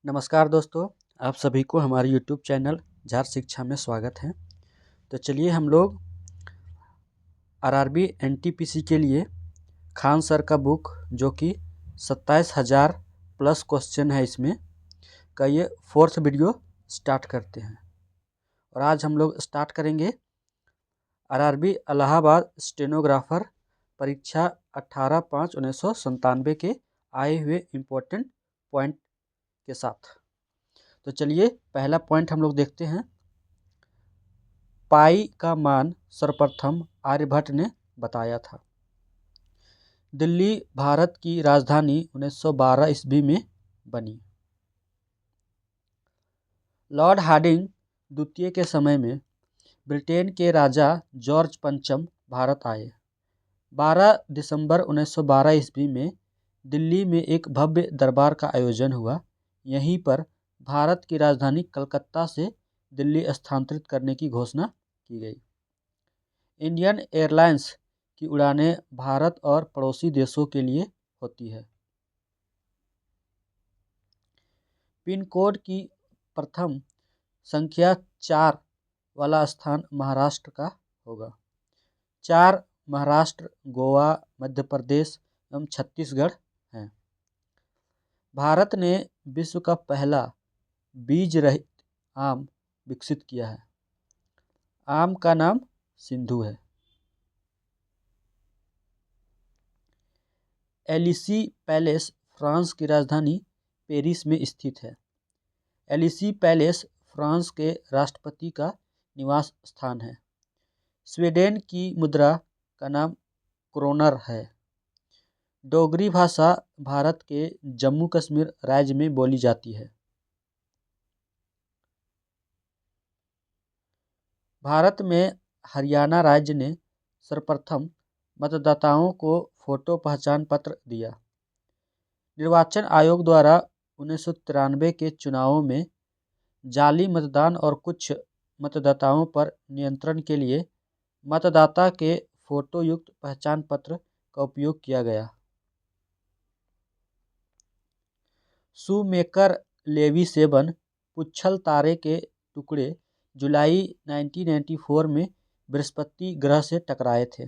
नमस्कार दोस्तों, आप सभी को हमारे YouTube चैनल झार शिक्षा में स्वागत है। तो चलिए हम लोग आरआरबी एनटीपीसी के लिए खान सर का बुक जो कि 27,000 प्लस क्वेश्चन है इसमें का ये 4th वीडियो स्टार्ट करते हैं। और आज हम लोग स्टार्ट करेंगे आरआरबी इलाहाबाद स्टेनोग्राफर परीक्षा 18/5/1997 के आए हुए इम्पोर्टेंट पॉइंट के साथ। तो चलिए पहला पॉइंट हम लोग देखते हैं। पाई का मान सर्वप्रथम आर्यभट्ट ने बताया था। दिल्ली भारत की राजधानी 1912 ईस्वी में बनी। लॉर्ड हार्डिंग द्वितीय के समय में ब्रिटेन के राजा जॉर्ज पंचम भारत आए। 12 दिसंबर 1912 ईस्वी में दिल्ली में एक भव्य दरबार का आयोजन हुआ। यहीं पर भारत की राजधानी कलकत्ता से दिल्ली स्थानांतरित करने की घोषणा की गई। इंडियन एयरलाइंस की उड़ानें भारत और पड़ोसी देशों के लिए होती है। पिन कोड की प्रथम संख्या 4 वाला स्थान महाराष्ट्र का होगा। 4 महाराष्ट्र, गोवा, मध्य प्रदेश एवं छत्तीसगढ़ हैं। भारत ने विश्व का पहला बीज रहित आम विकसित किया है। आम का नाम सिंधु है। एलिसी पैलेस फ्रांस की राजधानी पेरिस में स्थित है। एलिसी पैलेस फ्रांस के राष्ट्रपति का निवास स्थान है। स्वीडन की मुद्रा का नाम क्रोनर है। डोगरी भाषा भारत के जम्मू कश्मीर राज्य में बोली जाती है। भारत में हरियाणा राज्य ने सर्वप्रथम मतदाताओं को फोटो पहचान पत्र दिया। निर्वाचन आयोग द्वारा 1993 के चुनावों में जाली मतदान और कुछ मतदाताओं पर नियंत्रण के लिए मतदाता के फोटो युक्त पहचान पत्र का उपयोग किया गया। शूमेकर लेवी सेवन पुच्छल तारे के टुकड़े जुलाई 1994 में बृहस्पति ग्रह से टकराए थे।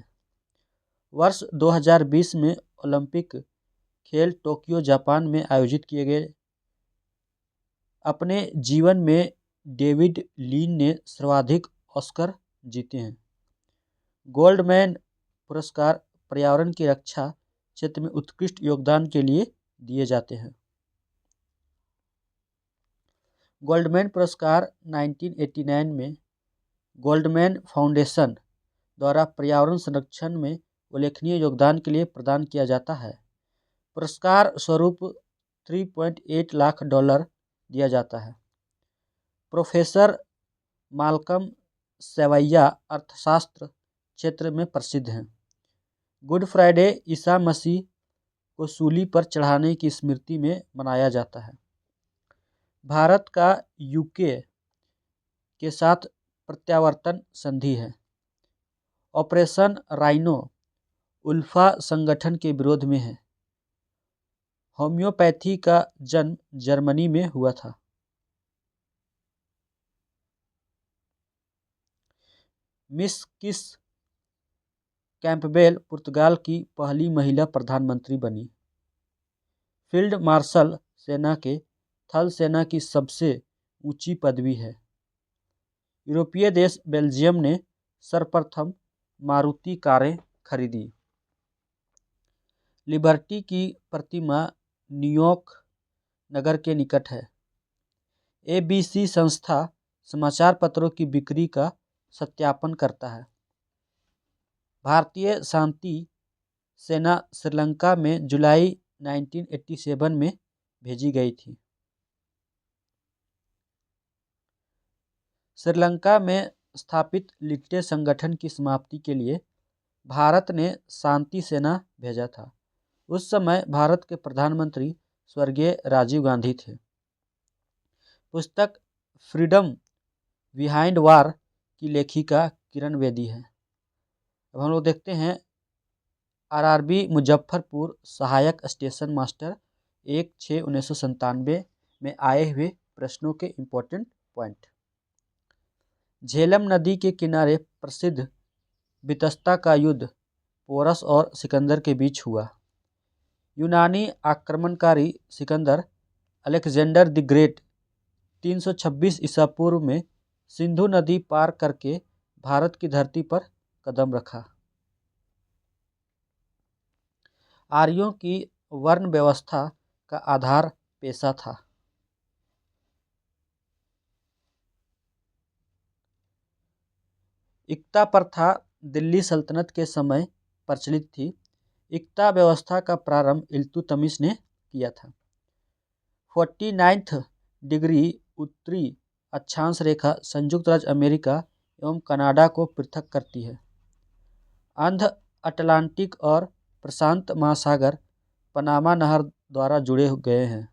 वर्ष 2020 में ओलंपिक खेल टोक्यो जापान में आयोजित किए गए। अपने जीवन में डेविड लीन ने सर्वाधिक ऑस्कर जीते हैं। गोल्डमैन पुरस्कार पर्यावरण की रक्षा क्षेत्र में उत्कृष्ट योगदान के लिए दिए जाते हैं। गोल्डमैन पुरस्कार 1989 में गोल्डमैन फाउंडेशन द्वारा पर्यावरण संरक्षण में उल्लेखनीय योगदान के लिए प्रदान किया जाता है। पुरस्कार स्वरूप $3.8 लाख दिया जाता है। प्रोफेसर माल्कम सेवैया अर्थशास्त्र क्षेत्र में प्रसिद्ध हैं। गुड फ्राइडे ईसा मसीह को सूली पर चढ़ाने की स्मृति में मनाया जाता है। भारत का यूके के साथ प्रत्यावर्तन संधि है। ऑपरेशन राइनो उल्फा संगठन के विरोध में है। होम्योपैथी का जन्म जर्मनी में हुआ था। मिस किस कैंपबेल पुर्तगाल की पहली महिला प्रधानमंत्री बनी। फील्ड मार्शल सेना के थल सेना की सबसे ऊंची पदवी है। यूरोपीय देश बेल्जियम ने सर्वप्रथम मारुति कारें खरीदी। लिबर्टी की प्रतिमा न्यूयॉर्क नगर के निकट है। एबीसी संस्था समाचार पत्रों की बिक्री का सत्यापन करता है। भारतीय शांति सेना श्रीलंका में जुलाई 1987 में भेजी गई थी। श्रीलंका में स्थापित लिट्टे संगठन की समाप्ति के लिए भारत ने शांति सेना भेजा था। उस समय भारत के प्रधानमंत्री स्वर्गीय राजीव गांधी थे। पुस्तक फ्रीडम बिहाइंड वार की लेखिका किरण बेदी है। अब हम लोग देखते हैं आरआरबी मुजफ्फरपुर सहायक स्टेशन मास्टर 1/6/1997 में आए हुए प्रश्नों के इम्पोर्टेंट पॉइंट। झेलम नदी के किनारे प्रसिद्ध बितस्ता का युद्ध पोरस और सिकंदर के बीच हुआ। यूनानी आक्रमणकारी सिकंदर अलेक्जेंडर द ग्रेट 326 ईसा पूर्व में सिंधु नदी पार करके भारत की धरती पर कदम रखा। आर्यों की वर्ण व्यवस्था का आधार पेशा था। इक्ता प्रथा दिल्ली सल्तनत के समय प्रचलित थी। इक्ता व्यवस्था का प्रारंभ इल्तुतमिश ने किया था। 49th डिग्री उत्तरी अक्षांश रेखा संयुक्त राज्य अमेरिका एवं कनाडा को पृथक करती है। अंध अटलांटिक और प्रशांत महासागर पनामा नहर द्वारा जुड़े गए हैं।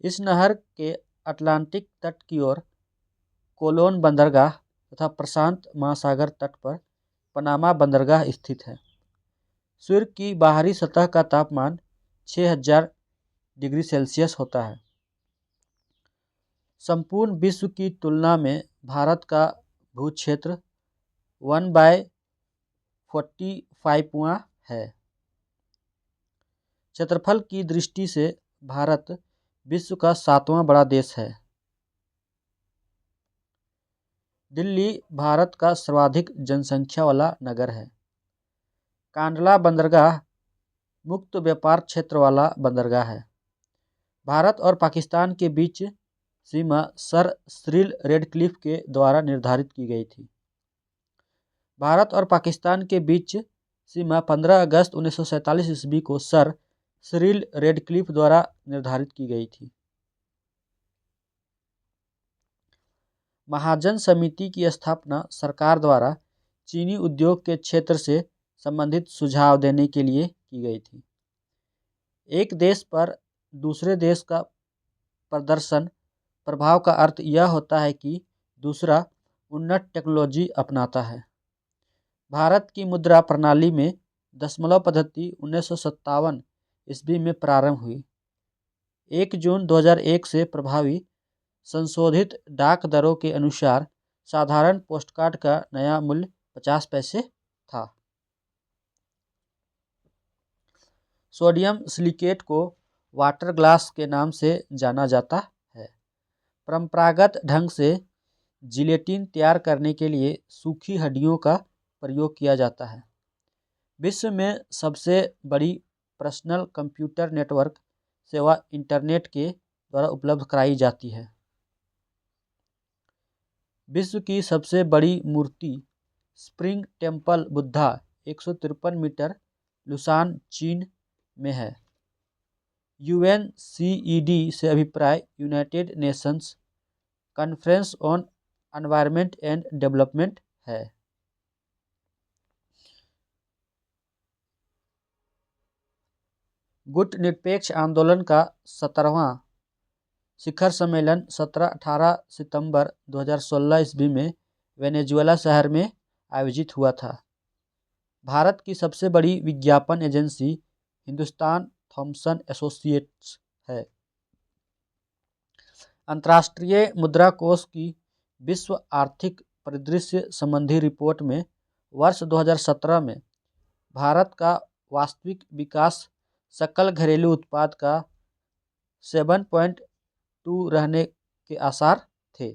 इस नहर के अटलांटिक तट की ओर कोलोन बंदरगाह तथा प्रशांत महासागर तट पर पनामा बंदरगाह स्थित है। सूर्य की बाहरी सतह का तापमान 6000 डिग्री सेल्सियस होता है। संपूर्ण विश्व की तुलना में भारत का भूक्षेत्र 1/45वां है। क्षेत्रफल की दृष्टि से भारत विश्व का 7वां बड़ा देश है। दिल्ली भारत का सर्वाधिक जनसंख्या वाला नगर है। कांडला बंदरगाह मुक्त व्यापार क्षेत्र वाला बंदरगाह है। भारत और पाकिस्तान के बीच सीमा सर सिरिल रेडक्लिफ के द्वारा निर्धारित की गई थी। भारत और पाकिस्तान के बीच सीमा 15 अगस्त 1947 ईस्वी को सर सिरिल रेडक्लिफ द्वारा निर्धारित की गई थी। महाजन समिति की स्थापना सरकार द्वारा चीनी उद्योग के क्षेत्र से संबंधित सुझाव देने के लिए की गई थी। एक देश पर दूसरे देश का प्रदर्शन प्रभाव का अर्थ यह होता है कि दूसरा उन्नत टेक्नोलॉजी अपनाता है। भारत की मुद्रा प्रणाली में दशमलव पद्धति 1957 ईस्वी में प्रारंभ हुई। 1 जून 2001 से प्रभावी संशोधित डाक दरों के अनुसार साधारण पोस्टकार्ड का नया मूल्य 50 पैसे था। सोडियम सिलिकेट को वाटर ग्लास के नाम से जाना जाता है। परंपरागत ढंग से जिलेटिन तैयार करने के लिए सूखी हड्डियों का प्रयोग किया जाता है। विश्व में सबसे बड़ी पर्सनल कंप्यूटर नेटवर्क सेवा इंटरनेट के द्वारा उपलब्ध कराई जाती है। विश्व की सबसे बड़ी मूर्ति Spring Temple Buddha 153 metre Lushan चीन में है। UNCED से अभिप्राय United Nations Conference on Environment and Development है। गुट निरपेक्ष आंदोलन का 17वां शिखर सम्मेलन 17-18 सितंबर 2016 ईस्वी में वेनेजुएला शहर में आयोजित हुआ था। भारत की सबसे बड़ी विज्ञापन एजेंसी हिंदुस्तान थॉमसन एसोसिएट्स है। अंतर्राष्ट्रीय मुद्रा कोष की विश्व आर्थिक परिदृश्य संबंधी रिपोर्ट में वर्ष 2017 में भारत का वास्तविक विकास सकल घरेलू उत्पाद का 7.2 रहने के आसार थे।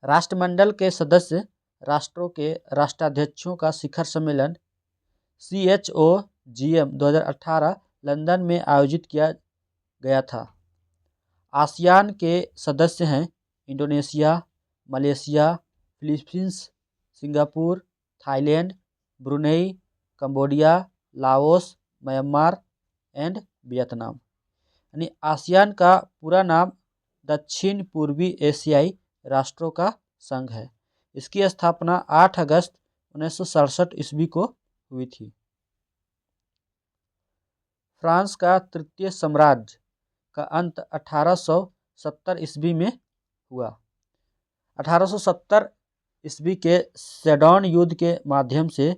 राष्ट्रमंडल के सदस्य राष्ट्रों के राष्ट्राध्यक्षों का शिखर सम्मेलन CHOGM 2018 लंदन में आयोजित किया गया था। आसियान के सदस्य हैं Indonesia, Malaysia, Philippines, Singapore, Thailand, Brunei, Cambodia, Laos, Myanmar and Vietnam. यानी आसियान का पूरा नाम दक्षिण पूर्वी एशियाई राष्ट्रों का संघ है। इसकी स्थापना 8 अगस्त 1967 ईस्वी को हुई थी। फ्रांस का तृतीय साम्राज्य का अंत 1870 ईस्वी में हुआ। 1870 ईस्वी के सेडोन युद्ध के माध्यम से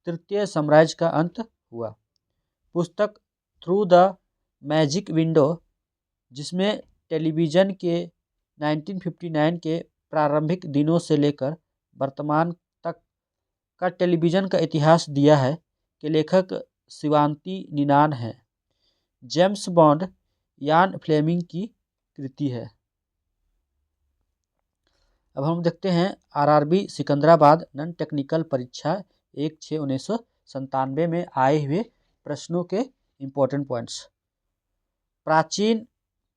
तृतीय साम्राज्य का अंत हुआ। पुस्तक थ्रू द मैजिक विंडो, जिसमें टेलीविज़न के 1959 के प्रारंभिक दिनों से लेकर वर्तमान तक का टेलीविज़न का इतिहास दिया है, के लेखक शिवांती निनान हैं। जेम्स बॉन्ड यान फ्लेमिंग की कृति है। अब हम देखते हैं आरआरबी सिकंदराबाद नॉन टेक्निकल परीक्षा 1/6/1997 में आए हुए प्रश्नों के इम्पोर्टेंट पॉइंट्स। प्राचीन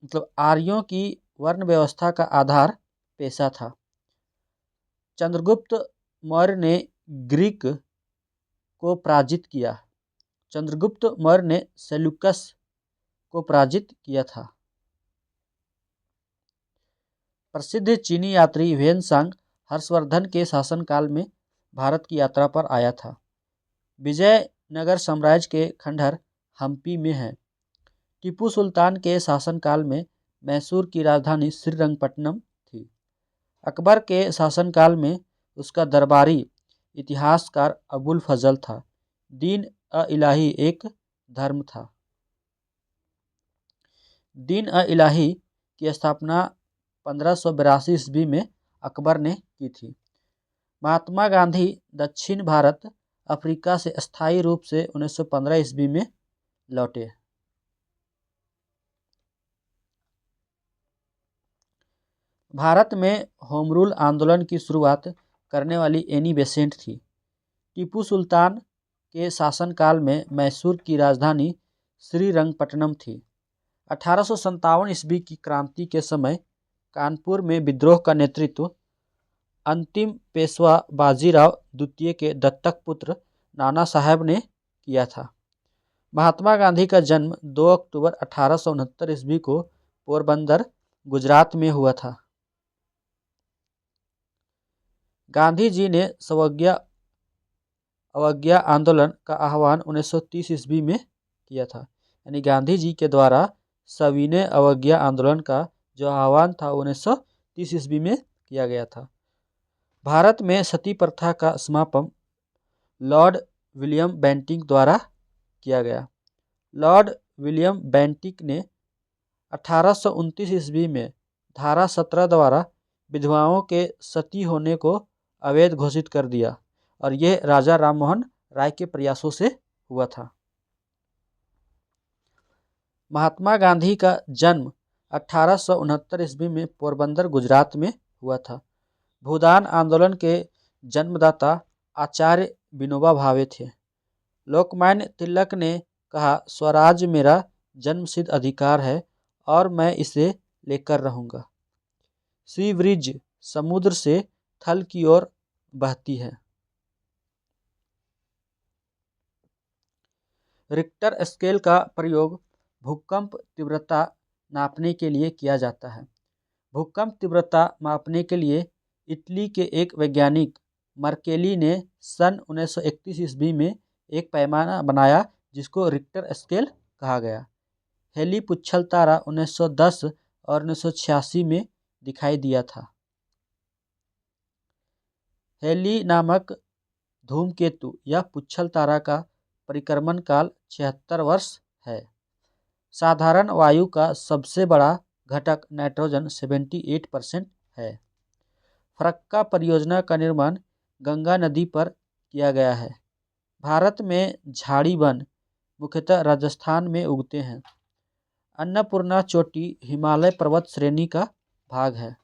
मतलब आर्यों की वर्ण व्यवस्था का आधार पेशा था। चंद्रगुप्त मौर्य ने ग्रीक को पराजित किया। चंद्रगुप्त मौर्य ने सेल्यूकस को पराजित किया था। प्रसिद्ध चीनी यात्री ह्वेन-सांग हर्षवर्धन के शासनकाल में भारत की यात्रा पर आया था। विजयनगर साम्राज्य के खंडहर हम्पी में हैं। टीपू सुल्तान के शासनकाल में मैसूर की राजधानी श्रीरंगपट्टनम थी। अकबर के शासनकाल में उसका दरबारी इतिहासकार अबुल फजल था। दीन-ए-इलाही एक धर्म था। दीन-ए-इलाही की स्थापना 1582 ईस्वी में अकबर ने की थी। महात्मा गांधी दक्षिण भारत अफ्रीका से अस्थायी रूप से 1915 ईस्वी में लौटे। भारत में होम रूल आंदोलन की शुरुआत करने वाली एनी बेसेंट थी। टीपू सुल्तान के शासनकाल में मैसूर की राजधानी श्रीरंगपट्टनम थी। 1857 ईस्वी की क्रांति के समय कानपुर में विद्रोह का नेतृत्व अंतिम पेशवा बाजीराव द्वितीय के दत्तक पुत्र नाना साहब ने किया था। महात्मा गांधी का जन्म 2 अक्टूबर 1869 ईस्वी को पोरबंदर, गुजरात में हुआ था। गांधी जी ने अवज्ञा आंदोलन का आह्वान 1930 ईस्वी में किया था। यानी गांधी जी के द्वारा सविनय अवज्ञा आंदोलन का जो आह्वान था 1930 ईस्वी में किया गया था। भारत में सती प्रथा का समापन लॉर्ड विलियम बेंटिक द्वारा किया गया। लॉर्ड विलियम बेंटिक ने 1829 ईस्वी में धारा 17 द्वारा विधवाओं के सती होने को अवैध घोषित कर दिया और यह राजा राममोहन राय के प्रयासों से हुआ था। महात्मा गांधी का जन्म 1869 ईस्वी में पोरबंदर, गुजरात में हुआ था। भूदान आंदोलन के जन्मदाता आचार्य विनोबा भावे थे। लोकमान्य तिलक ने कहा, स्वराज मेरा जन्मसिद्ध अधिकार है और मैं इसे लेकर रहूंगा। सी ब्रिज समुद्र से थल की ओर बहती है। रिक्टर स्केल का प्रयोग भूकंप तीव्रता नापने के लिए किया जाता है। भूकंप तीव्रता मापने के लिए इटली के एक वैज्ञानिक मर्केली ने सन 1931 ईस्वी में एक पैमाना बनाया जिसको रिक्टर स्केल कहा गया। हेली पुच्छल तारा 1910 और 1986 में दिखाई दिया था। हेली नामक धूमकेतु या पुच्छल तारा का परिक्रमण काल 76 वर्ष है। साधारण वायु का सबसे बड़ा घटक नाइट्रोजन 78% है। फरक्का परियोजना का निर्माण गंगा नदी पर किया गया है। भारत में झाड़ी वन मुख्यतः राजस्थान में उगते हैं। अन्नपूर्णा चोटी हिमालय पर्वत श्रेणी का भाग है।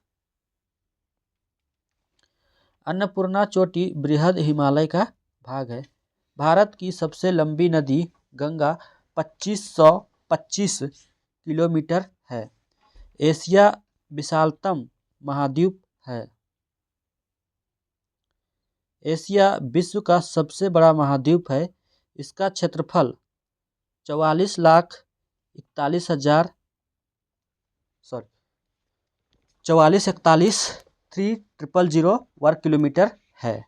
अन्नपूर्णा चोटी बृहद हिमालय का भाग है। भारत की सबसे लंबी नदी गंगा 2525 किलोमीटर है। एशिया विशालतम महाद्वीप है। एशिया विश्व का सबसे बड़ा महाद्वीप है। इसका क्षेत्रफल 44,41,300 वर्ग किलोमीटर है।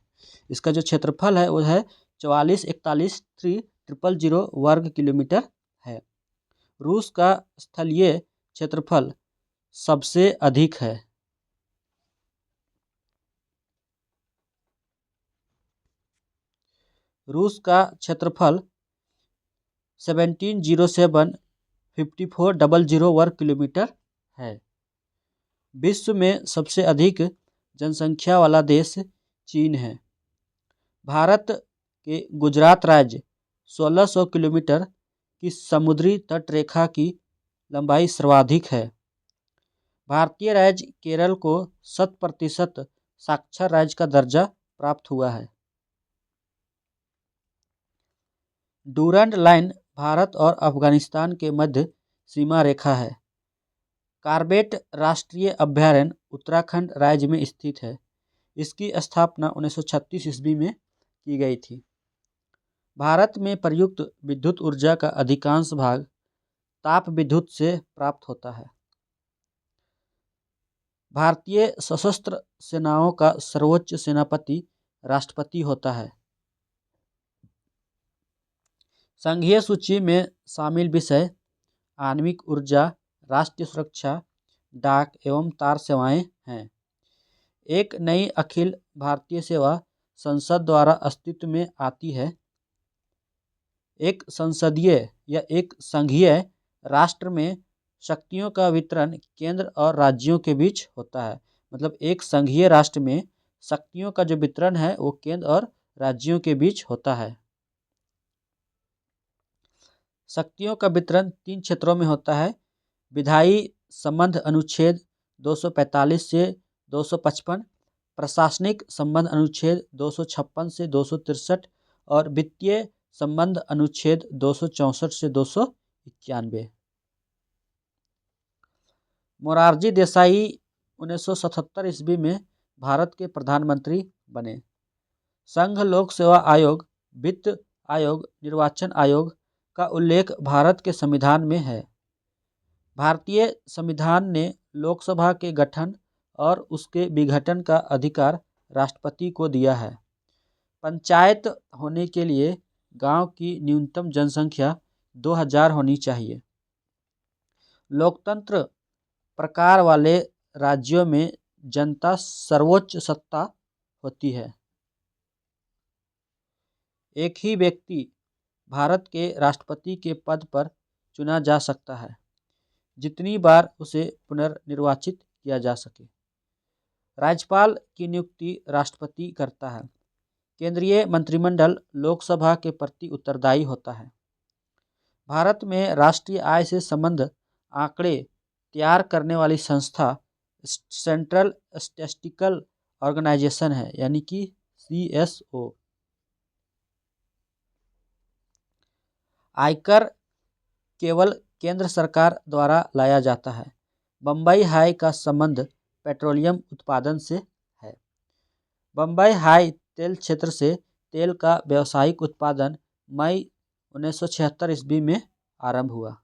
इसका जो क्षेत्रफल है वो है 44,41,300 वर्ग किलोमीटर है। रूस का स्थलीय क्षेत्रफल सबसे अधिक है। रूस का क्षेत्रफल 1707 वर्ग किलोमीटर है। विश्व में सबसे अधिक जनसंख्या वाला देश चीन है। भारत के गुजरात राज्य 1600 किलोमीटर की समुद्री तटरेखा की लंबाई सर्वाधिक है। भारतीय राज्य केरल को 100% साक्षर राज्य का दर्जा प्राप्त हुआ है। डूरंड लाइन भारत और अफगानिस्तान के मध्य सीमा रेखा है। कार्बेट राष्ट्रीय अभयारण्य उत्तराखंड राज्य में स्थित है। इसकी स्थापना 1936 ईस्वी में की गई थी। भारत में प्रयुक्त विद्युत ऊर्जा का अधिकांश भाग ताप विद्युत से प्राप्त होता है। भारतीय सशस्त्र सेनाओं का सर्वोच्च सेनापति राष्ट्रपति होता है। संघीय सूची में शामिल विषय आणविक ऊर्जा, राष्ट्रीय सुरक्षा, डाक एवं तार सेवाएं हैं। एक नई अखिल भारतीय सेवा संसद द्वारा अस्तित्व में आती है। एक संसदीय या एक संघीय राष्ट्र में शक्तियों का वितरण केंद्र और राज्यों के बीच होता है। मतलब एक संघीय राष्ट्र में शक्तियों का जो वितरण है वो केंद्र और राज्यों के बीच होता है। शक्तियों का वितरण 3 क्षेत्रों में होता है। विधायी संबंध अनुच्छेद 245 से 255, प्रशासनिक संबंध अनुच्छेद 256 से 263 और वित्तीय संबंध अनुच्छेद 264 से 291। मोरारजी देसाई 1977 ईस्वी में भारत के प्रधानमंत्री बने। संघ लोक सेवा आयोग, वित्त आयोग, निर्वाचन आयोग का उल्लेख भारत के संविधान में है। भारतीय संविधान ने लोकसभा के गठन और उसके विघटन का अधिकार राष्ट्रपति को दिया है। पंचायत होने के लिए गांव की न्यूनतम जनसंख्या 2000 होनी चाहिए। लोकतंत्र प्रकार वाले राज्यों में जनता सर्वोच्च सत्ता होती है। एक ही व्यक्ति भारत के राष्ट्रपति के पद पर चुना जा सकता है, जितनी बार उसे पुनर्निर्वाचित किया जा सके। राज्यपाल की नियुक्ति राष्ट्रपति करता है। केंद्रीय मंत्रिमंडल लोकसभा के प्रति उत्तरदायी होता है। भारत में राष्ट्रीय आय से संबंध आंकड़े तैयार करने वाली संस्था सेंट्रल स्टैटिस्टिकल ऑर्गेनाइजेशन है, यानी कि CSO। आयकर केवल केंद्र सरकार द्वारा लाया जाता है। बम्बई हाई का संबंध पेट्रोलियम उत्पादन से है। बम्बई हाई तेल क्षेत्र से तेल का व्यावसायिक उत्पादन मई 1976 ईस्वी में आरंभ हुआ।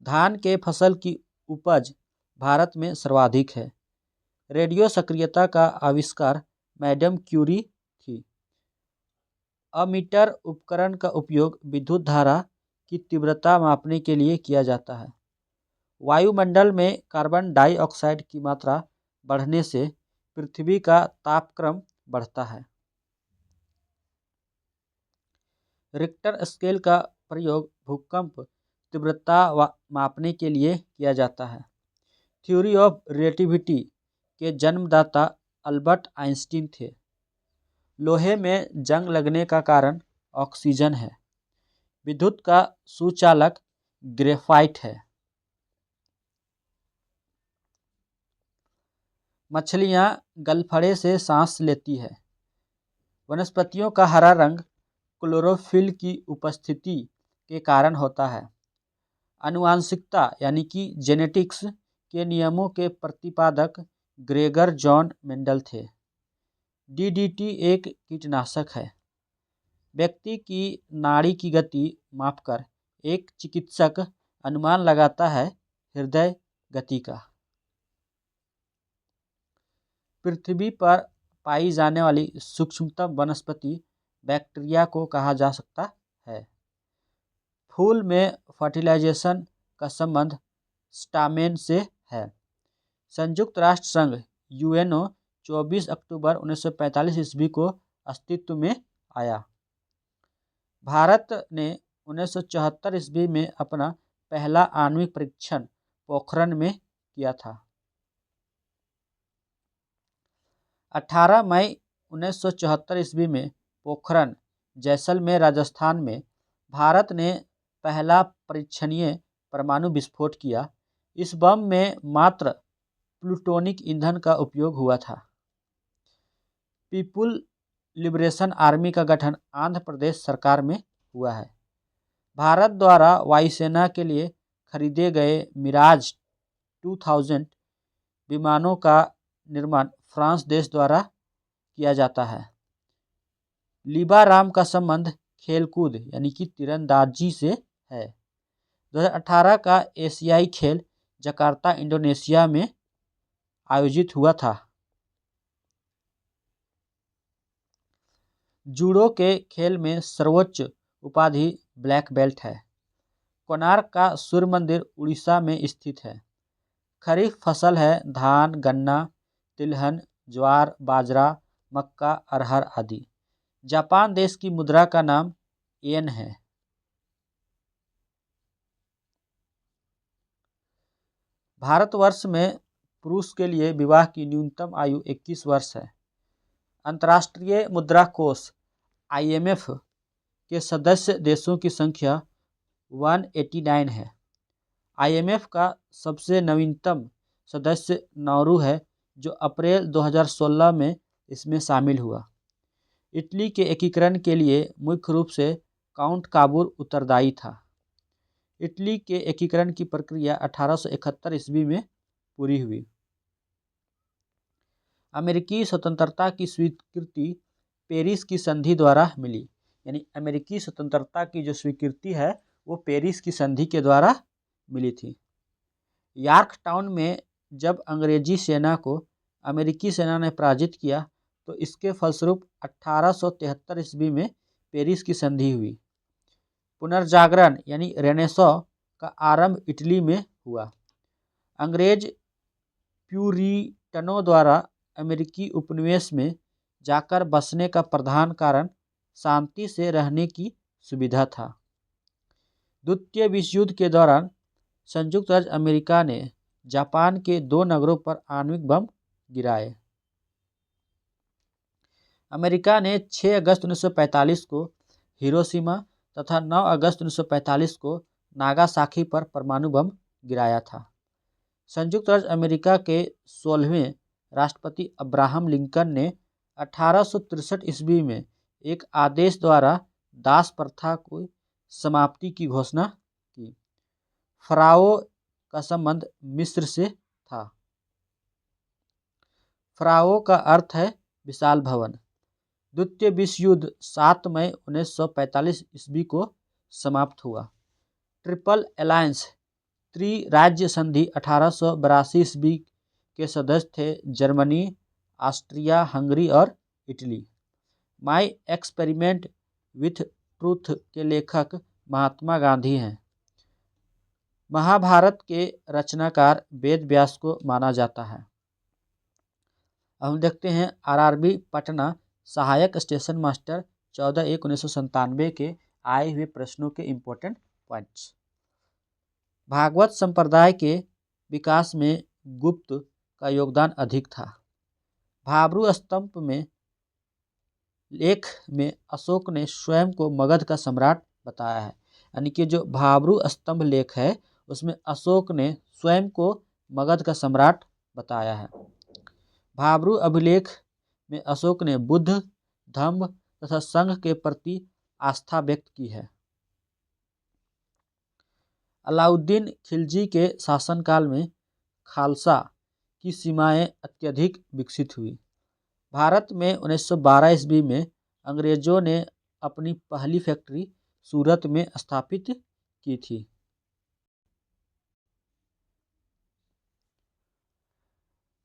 धान के फसल की उपज भारत में सर्वाधिक है। रेडियो सक्रियता का आविष्कार मैडम क्यूरी थी। अमीटर उपकरण का उपयोग विद्युत धारा की तीव्रता मापने के लिए किया जाता है। वायुमंडल में कार्बन डाइऑक्साइड की मात्रा बढ़ने से पृथ्वी का तापक्रम बढ़ता है। रिक्टर स्केल का प्रयोग भूकंप तीव्रता मापने के लिए किया जाता है। थ्योरी ऑफ रिलेटिविटी के जन्मदाता अल्बर्ट आइंस्टीन थे। लोहे में जंग लगने का कारण ऑक्सीजन है। विद्युत का सुचालक ग्रेफाइट है। मछलियां गलफड़े से सांस लेती है। वनस्पतियों का हरा रंग क्लोरोफिल की उपस्थिति के कारण होता है। आनुवांशिकता यानी कि जेनेटिक्स के नियमों के प्रतिपादक ग्रेगर जॉन मेंडल थे। DDT एक कीटनाशक है। व्यक्ति की नाड़ी की गति मापकर एक चिकित्सक अनुमान लगाता है हृदय गति का। पृथ्वी पर पाई जाने वाली सूक्ष्मतम वनस्पति बैक्टीरिया को कहा जा सकता है। फूल में फर्टिलाइजेशन का संबंध स्टामेन से है। संयुक्त राष्ट्र संघ UNO 24 अक्टूबर 1945 ईस्वी को अस्तित्व में आया। भारत ने 1974 ईस्वी में अपना पहला आणविक परीक्षण पोखरण में किया था। 18 मई 1974 ईस्वी में पोखरण, जैसलमेर, राजस्थान में भारत ने पहला परीक्षणीय परमाणु विस्फोट किया। इस बम में मात्र प्लूटोनिक ईंधन का उपयोग हुआ था। पीपुल लिबरेशन आर्मी का गठन आंध्र प्रदेश सरकार में हुआ है। भारत द्वारा वायुसेना के लिए खरीदे गए मिराज 2000 विमानों का निर्माण फ्रांस देश द्वारा किया जाता है। लीबाराम का संबंध खेलकूद यानी कि तीरंदाजी से है। 2018 का एशियाई खेल जकार्ता, इंडोनेशिया में आयोजित हुआ था। जूडो के खेल में सर्वोच्च उपाधि ब्लैक बेल्ट है। कोणार्क का सूर्य मंदिर उड़ीसा में स्थित है। खरीफ फसल है धान, गन्ना, तिलहन, ज्वार, बाजरा, मक्का, अरहर आदि। जापान देश की मुद्रा का नाम येन है। भारतवर्ष में पुरुष के लिए विवाह की न्यूनतम आयु 21 वर्ष है। अंतर्राष्ट्रीय मुद्रा कोष IMF के सदस्य देशों की संख्या 189 है। IMF का सबसे नवीनतम सदस्य नाउरू है, जो अप्रैल 2016 में इसमें शामिल हुआ। इटली के एकीकरण के लिए मुख्य रूप से काउंट काबूर उत्तरदायी था। इटली के एकीकरण की प्रक्रिया 1871 ईस्वी में पूरी हुई। अमेरिकी स्वतंत्रता की स्वीकृति पेरिस की संधि द्वारा मिली। यानी अमेरिकी स्वतंत्रता की जो स्वीकृति है वो पेरिस की संधि के द्वारा मिली थी। यॉर्क टाउन में जब अंग्रेजी सेना को अमेरिकी सेना ने पराजित किया तो इसके फलस्वरूप 1873 ईस्वी में पेरिस की संधि हुई। पुनर्जागरण यानी रेनेसां का आरंभ इटली में हुआ। अंग्रेज प्यूरिटनों द्वारा अमेरिकी उपनिवेश में जाकर बसने का प्रधान कारण शांति से रहने की सुविधा था। द्वितीय विश्व युद्ध के दौरान संयुक्त राज्य अमेरिका ने जापान के 2 नगरों पर आणविक बम गिराए। अमेरिका ने 6 अगस्त 1945 को हिरोशिमा तथा 9 अगस्त 1945 को नागासाकी पर परमाणु बम गिराया था। संयुक्त राज्य अमेरिका के 16वें राष्ट्रपति अब्राहम लिंकन ने 1863 ईस्वी में एक आदेश द्वारा दास प्रथा को समाप्ति की घोषणा की। फराओ का संबंध मिस्र से था। फराओ का अर्थ है विशाल भवन। द्वितीय विश्व युद्ध 7 मई 1945 ईस्वी को समाप्त हुआ। ट्रिपल अलायंस त्रिराज्य संधि 1882 ईस्वी के सदस्य थे जर्मनी, ऑस्ट्रिया, हंगरी और Italy. My experiment with truth के लेखक महात्मा गांधी हैं। महाभारत के रचनाकार वेद व्यास को माना जाता है। अब हम देखते हैं RRB पटना सहायक स्टेशन मास्टर 14/1/1997 के आए हुए प्रश्नों के इम्पोर्टेंट पॉइंट्स। भागवत संप्रदाय के विकास में गुप्त का योगदान अधिक था। भाब्रू स्तंभ में लेख में अशोक ने स्वयं को मगध का सम्राट बताया है। यानी कि जो भाब्रू स्तंभ लेख है उसमें अशोक ने स्वयं को मगध का सम्राट बताया है। भाब्रू अभिलेख में अशोक ने बुद्ध, धम्म तथा संघ के प्रति आस्था व्यक्त की है। अलाउद्दीन खिलजी के शासनकाल में खालसा की सीमाएं अत्यधिक विकसित हुई। भारत में 1912 ईस्वी में अंग्रेजों ने अपनी पहली फैक्ट्री सूरत में स्थापित की थी।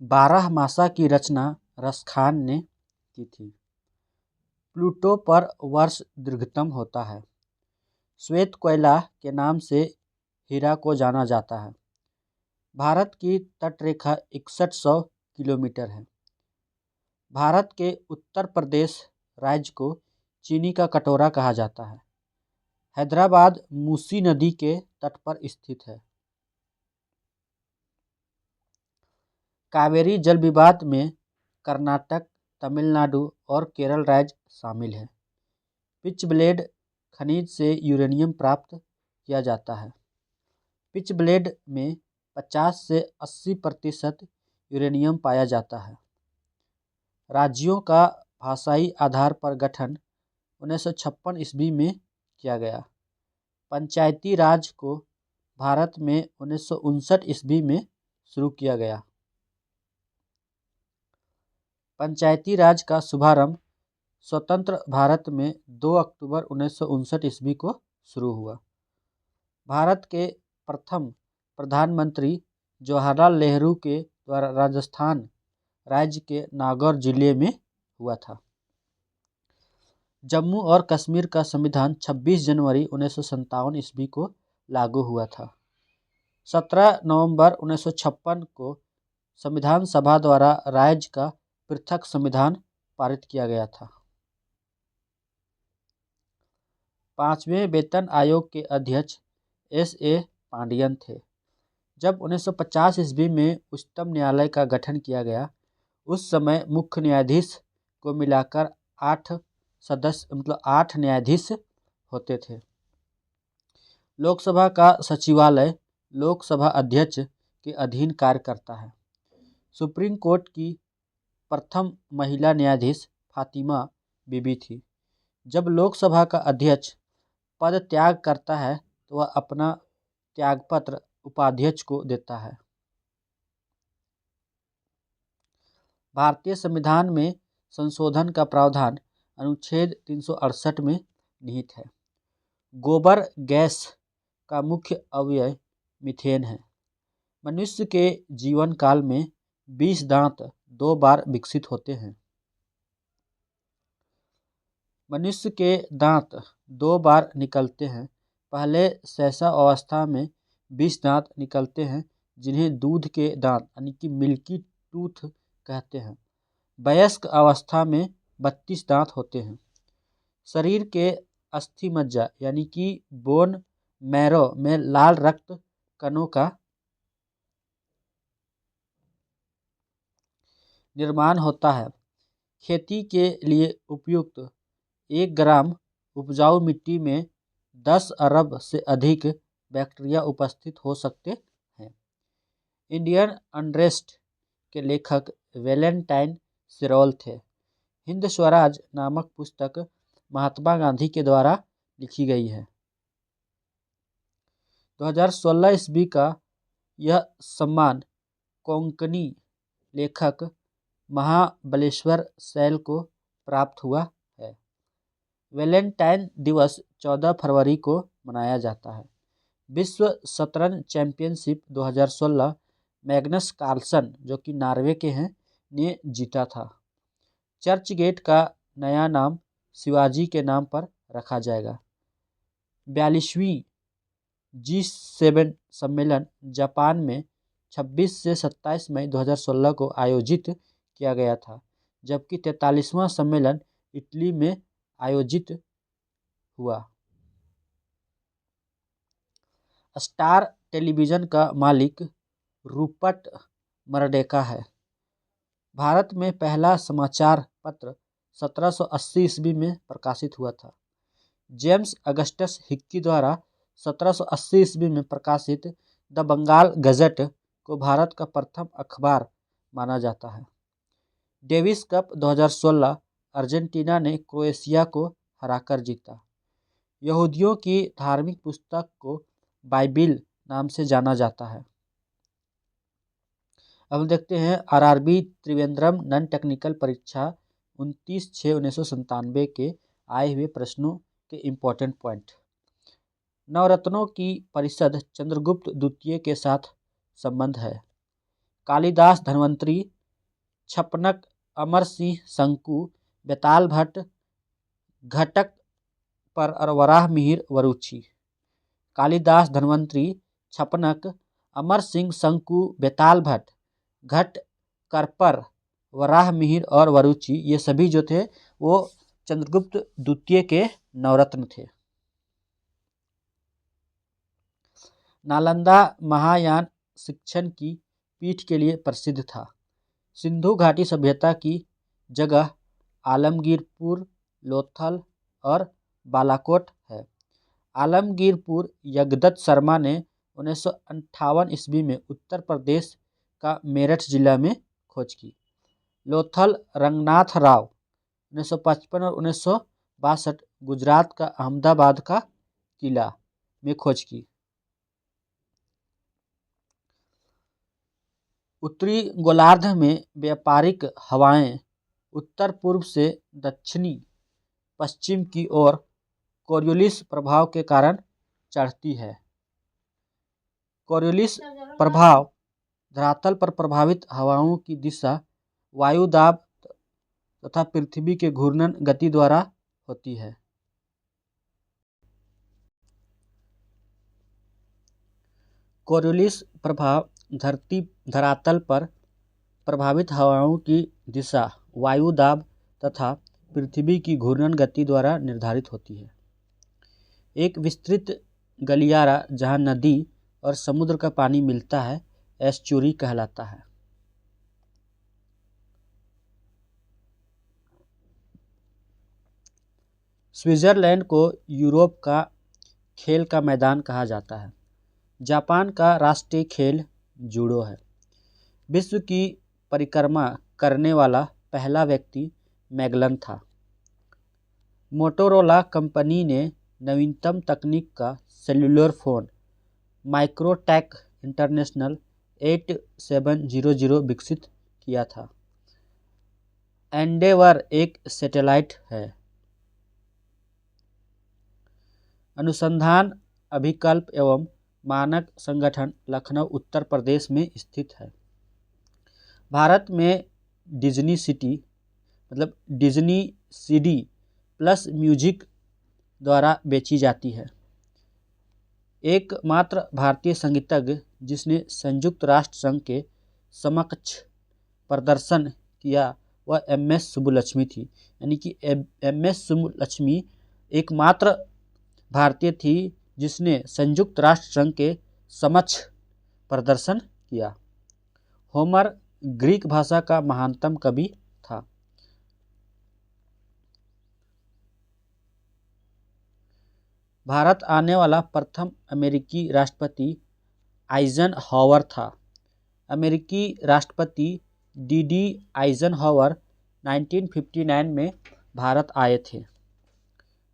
बारहमासा की रचना रसखान ने की थी। प्लूटो पर वर्ष दीर्घतम होता है। श्वेत कोयला के नाम से हीरा को जाना जाता है। भारत की तटरेखा 6100 किलोमीटर है। भारत के उत्तर प्रदेश राज्य को चीनी का कटोरा कहा जाता है। हैदराबाद मूसी नदी के तट पर स्थित है। कावेरी जल विवाद में कर्नाटक, तमिलनाडु और केरल राज्य शामिल हैं। पिचब्लेड खनिज से यूरेनियम प्राप्त किया जाता है। पिचब्लेड में 50 से 80% यूरेनियम पाया जाता है। राज्यों का भाषाई आधार पर गठन 1956 ईस्वी में किया गया। पंचायती राज को भारत में 1959 ईस्वी में शुरू किया गया। पंचायती राज का शुभारंभ स्वतंत्र भारत में 2 अक्टूबर 1959 ईस्वी को शुरू हुआ। भारत के प्रथम प्रधानमंत्री जवाहरलाल नेहरू के द्वारा राजस्थान राज्य के नागौर जिले में हुआ था। जम्मू और कश्मीर का संविधान 26 जनवरी 1957 ईस्वी को लागू हुआ था। 17 नवंबर 1956 को संविधान सभा द्वारा राज्य का पृथक संविधान पारित किया गया था। 5वें वेतन आयोग के अध्यक्ष S.A. पांडियन थे। जब 1950 ईस्वी में उच्चतम न्यायालय का गठन किया गया, उस समय मुख्य न्यायाधीश को मिलाकर 8 न्यायाधीश होते थे। लोकसभा का सचिवालय लोकसभा अध्यक्ष के अधीन कार्य करता है। सुप्रीम कोर्ट की प्रथम महिला न्यायाधीश फातिमा बीबी थी। जब लोकसभा का अध्यक्ष पद त्याग करता है तो वह अपना त्यागपत्र उपाध्यक्ष को देता है। भारतीय संविधान में संशोधन का प्रावधान अनुच्छेद 368 में निहित है। गोबर गैस का मुख्य अवयव मीथेन है। मनुष्य के जीवन काल में 20 दांत 2 बार विकसित होते हैं। मनुष्य के दांत 2 बार निकलते हैं। पहले शैशव अवस्था में 20 दांत निकलते हैं, जिन्हें दूध के दांत यानी कि मिल्की टूथ कहते हैं। वयस्क अवस्था में 32 दांत होते हैं। शरीर के अस्थि मज्जा यानी कि बोन मैरो में लाल रक्त कणों का निर्माण होता है। खेती के लिए उपयुक्त 1 ग्राम उपजाऊ मिट्टी में 10 अरब से अधिक बैक्टीरिया उपस्थित हो सकते हैं। इंडियन अनरेस्ट के लेखक वैलेंटाइन सिरोल थे। हिंद स्वराज नामक पुस्तक महात्मा गांधी के द्वारा लिखी गई है। 2016 ईस्वी का यह सम्मान कोंकणी लेखक महाबलेश्वर सैल को प्राप्त हुआ है। वैलेंटाइन दिवस 14 फरवरी को मनाया जाता है। विश्व शतरंज चैंपियनशिप 2016 मैग्नस कार्लसन, जो कि नॉर्वे के हैं, ने जीता था। चर्चगेट का नया नाम शिवाजी के नाम पर रखा जाएगा। 42वीं G7 सम्मेलन जापान में 26 से 27 मई 2016 को आयोजित किया गया था, जबकि 43वां सम्मेलन इटली में आयोजित हुआ। स्टार टेलीविजन का मालिक रूपर्ट मर्डोक है। भारत में पहला समाचार पत्र 1780 ईस्वी में प्रकाशित हुआ था। जेम्स अगस्टस हिक्की द्वारा 1780 ईस्वी में प्रकाशित द बंगाल गजट को भारत का प्रथम अखबार माना जाता है। डेविस कप 2016 अर्जेंटीना ने क्रोएशिया को हराकर जीता। यहूदियों की धार्मिक पुस्तक को बाइबिल नाम से जाना जाता है। अब हम देखते हैं आरआरबी त्रिवेंद्रम नॉन टेक्निकल परीक्षा 29/6/1997 के आए हुए प्रश्नों के इम्पोर्टेंट पॉइंट। नवरत्नों की परिषद चंद्रगुप्त द्वितीय के साथ संबंध है। कालिदास धन्वंतरी, छपनक, अमर सिंह शंकु, बेताल भट्ट, घटक पर और वराह मिहिर वरुचि। कालिदास धन्वंतरी, छपनक, अमर सिंह शंकु, बेताल भट्ट, घट करपर, वराह मिहिर और वरुचि, ये सभी जो थे वो चंद्रगुप्त द्वितीय के नवरत्न थे। नालंदा महायान शिक्षण की पीठ के लिए प्रसिद्ध था। सिंधु घाटी सभ्यता की जगह आलमगीरपुर, लोथल और बालाकोट है। आलमगीरपुर यज्ञदत्त शर्मा ने 1958 ईस्वी में उत्तर प्रदेश का मेरठ जिला में खोज की। लोथल रंगनाथ राव 1955 और 1962 गुजरात का अहमदाबाद का किला में खोज की। उत्तरी गोलार्ध में व्यापारिक हवाएं उत्तर पूर्व से दक्षिणी पश्चिम की ओर कोरियोलिस प्रभाव के कारण चढ़ती है। कोरियोलिस प्रभाव धरातल पर प्रभावित हवाओं की दिशा वायु दाब तथा पृथ्वी के घूर्णन गति द्वारा होती है। कोरियोलिस प्रभाव धरातल पर प्रभावित हवाओं की दिशा वायु दाब तथा पृथ्वी की घूर्णन गति द्वारा निर्धारित होती है। एक विस्तृत गलियारा जहां नदी और समुद्र का पानी मिलता है एस्चुरी कहलाता है। स्विट्जरलैंड को यूरोप का खेल का मैदान कहा जाता है। जापान का राष्ट्रीय खेल जूडो है। विश्व की परिक्रमा करने वाला पहला व्यक्ति मैगलन था। मोटोरोला कंपनी ने नवीनतम तकनीक का सेल्युलर फोन माइक्रोटेक इंटरनेशनल 8700 विकसित किया था। एंडेवर एक सैटेलाइट है। अनुसंधान अभिकल्प एवं मानक संगठन लखनऊ उत्तर प्रदेश में स्थित है। भारत में डिज्नी सिटी मतलब डिज्नी सीडी प्लस म्यूजिक द्वारा बेची जाती है। एकमात्र भारतीय संगीतज्ञ जिसने संयुक्त राष्ट्र संघ के समकक्ष प्रदर्शन किया वह एम.एस. सुब्बुलक्ष्मी थी। यानी कि एम.एस. सुब्बुलक्ष्मी एकमात्र भारतीय थी जिसने संयुक्त राष्ट्र संघ के समक्ष प्रदर्शन किया। होमर ग्रीक भाषा का महानतम कवि था। भारत आने वाला प्रथम अमेरिकी राष्ट्रपति आइजनहॉवर था। अमेरिकी राष्ट्रपति डी आइजनहॉवर 1959 में भारत आए थे।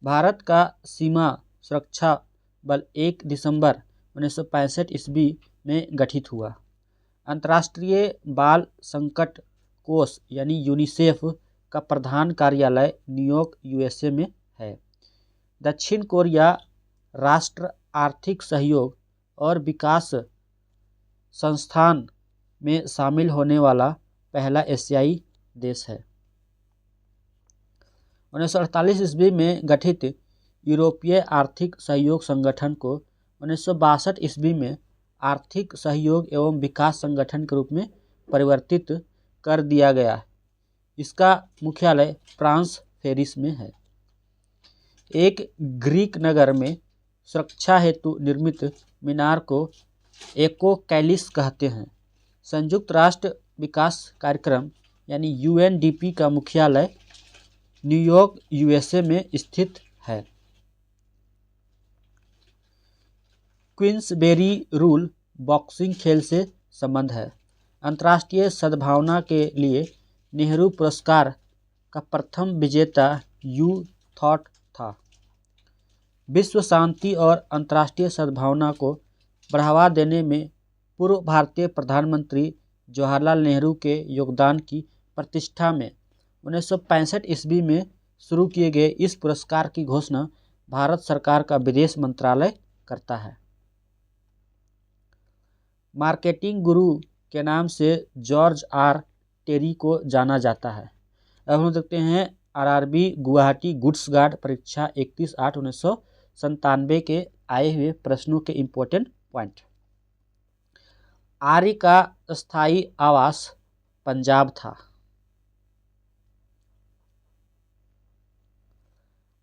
भारत का सीमा सुरक्षा बल 1 दिसंबर 1965 ईस्वी में गठित हुआ। अंतर्राष्ट्रीय बाल संकट कोष यानी यूनिसेफ का प्रधान कार्यालय न्यूयॉर्क यूएसए में है। दक्षिण कोरिया राष्ट्र आर्थिक सहयोग और विकास संस्थान में शामिल होने वाला पहला एशियाई देश है। 1948 ईस्वी में गठित यूरोपीय आर्थिक सहयोग संगठन को 1962 ईस्वी में आर्थिक सहयोग एवं विकास संगठन के रूप में परिवर्तित कर दिया गया। इसका मुख्यालय फ्रांस पेरिस में है। एक ग्रीक नगर में सुरक्षा हेतु निर्मित मीनार को एक्रोपोलिस कहते हैं। संयुक्त राष्ट्र विकास कार्यक्रम यानी यूएनडीपी का मुख्यालय न्यूयॉर्क यूएसए में स्थित है। क्वींसबेरी रूल बॉक्सिंग खेल से संबंध है। अंतर्राष्ट्रीय सद्भावना के लिए नेहरू पुरस्कार का प्रथम विजेता यू थॉट था। विश्व शांति और अंतर्राष्ट्रीय सद्भावना को बढ़ावा देने में पूर्व भारतीय प्रधानमंत्री जवाहरलाल नेहरू के योगदान की प्रतिष्ठा में 1965 ईस्वी में शुरू किए गए इस पुरस्कार की घोषणा भारत सरकार का विदेश मंत्रालय करता है। मार्केटिंग गुरु के नाम से जॉर्ज आर टेरी को जाना जाता है। अब हम देखते हैं आरआरबी गुवाहाटी गुड्स गार्ड परीक्षा 31/8/1997 के आए हुए प्रश्नों के इम्पोर्टेंट पॉइंट। आर्य का स्थायी आवास पंजाब था।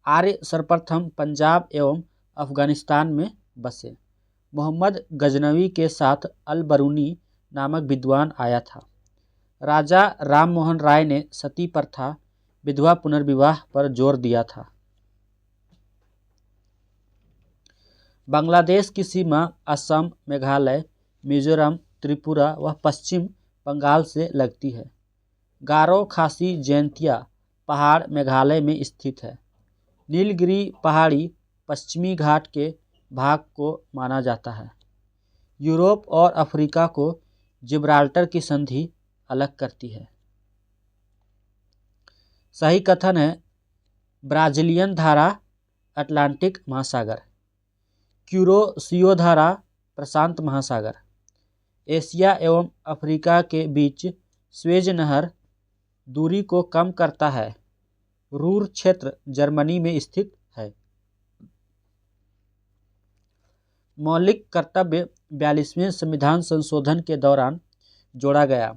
आर्य सर्वप्रथम पंजाब एवं अफगानिस्तान में बसे। मोहम्मद गजनवी के साथ अल बरूनी नामक विद्वान आया था। राजा राम मोहन राय ने सती प्रथा, विधवा पुनर्विवाह पर जोर दिया था। बांग्लादेश की सीमा असम, मेघालय, मिजोरम, त्रिपुरा व पश्चिम बंगाल से लगती है। गारो खासी जयंतिया पहाड़ मेघालय में स्थित है। नीलगिरी पहाड़ी पश्चिमी घाट के भाग को माना जाता है। यूरोप और अफ्रीका को जिब्राल्टर की संधि अलग करती है। सही कथन है ब्राजीलियन धारा अटलांटिक महासागर, क्यूरोसियो धारा प्रशांत महासागर। एशिया एवं अफ्रीका के बीच स्वेज नहर दूरी को कम करता है। रूर क्षेत्र जर्मनी में स्थित है। मौलिक कर्तव्य 42वें संविधान संशोधन के दौरान जोड़ा गया।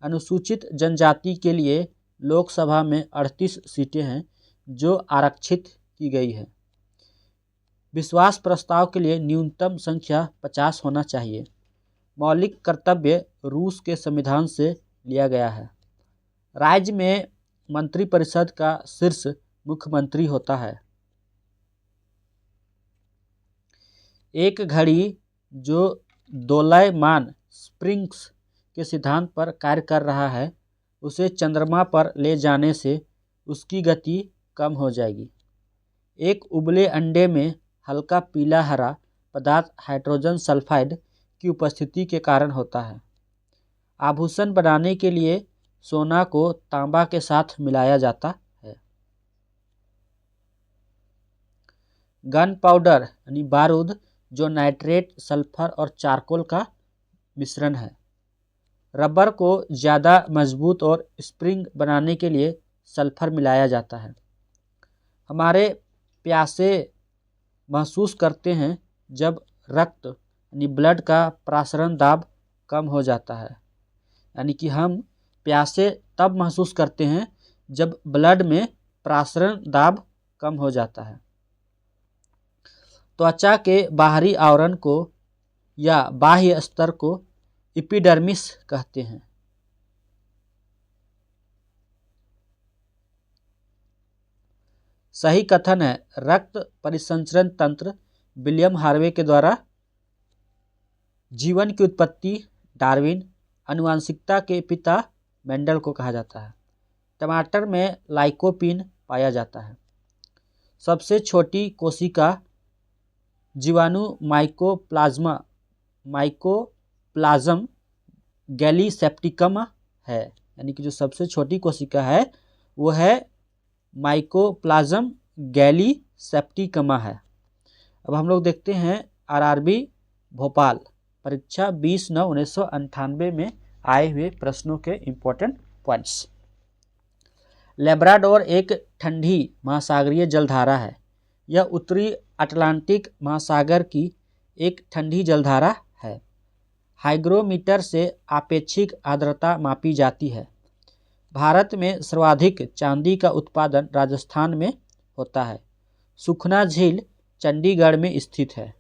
अनुसूचित जनजाति के लिए लोकसभा में 38 सीटें हैं जो आरक्षित की गई है। विश्वास प्रस्ताव के लिए न्यूनतम संख्या 50 होना चाहिए। मौलिक कर्तव्य रूस के संविधान से लिया गया है। राज्य में मंत्रिपरिषद का शीर्ष मुख्यमंत्री होता है। एक घड़ी जो दोलयमान स्प्रिंग्स के सिद्धांत पर कार्य कर रहा है, उसे चंद्रमा पर ले जाने से उसकी गति कम हो जाएगी। एक उबले अंडे में हल्का पीला हरा पदार्थ हाइड्रोजन सल्फाइड की उपस्थिति के कारण होता है। आभूषण बनाने के लिए सोना को तांबा के साथ मिलाया जाता है। गन पाउडर यानी बारूद जो नाइट्रेट, सल्फर और चारकोल का मिश्रण है। रबर को ज़्यादा मजबूत और स्प्रिंग बनाने के लिए सल्फर मिलाया जाता है। हमारे प्यासे महसूस करते हैं जब रक्त यानी ब्लड का प्रासरण दाब कम हो जाता है। यानी कि हम प्यासे तब महसूस करते हैं जब ब्लड में प्रासरण दाब कम हो जाता है। त्वचा के बाहरी आवरण को या बाह्य स्तर को एपिडर्मिस कहते हैं। सही कथन है रक्त परिसंचरण तंत्र विलियम हार्वे के द्वारा। जीवन की उत्पत्ति डार्विन। आनुवंशिकता के पिता मेंडल को कहा जाता है। टमाटर में लाइकोपीन पाया जाता है। सबसे छोटी कोशिका जीवाणु माइकोप्लाज्म गैलीसेप्टिकम है। यानी कि जो सबसे छोटी कोशिका है वो है माइकोप्लाज्म गैलीसेप्टिकमा है। अब हम लोग देखते हैं आरआरबी भोपाल परीक्षा 20/9/1998 में आए हुए प्रश्नों के इम्पोर्टेंट पॉइंट्स। लेब्राडोर एक ठंडी महासागरीय जलधारा है। यह उत्तरी अटलांटिक महासागर की एक ठंडी जलधारा है। हाइग्रोमीटर से आपेक्षिक आर्द्रता मापी जाती है। भारत में सर्वाधिक चांदी का उत्पादन राजस्थान में होता है। सुखना झील चंडीगढ़ में स्थित है।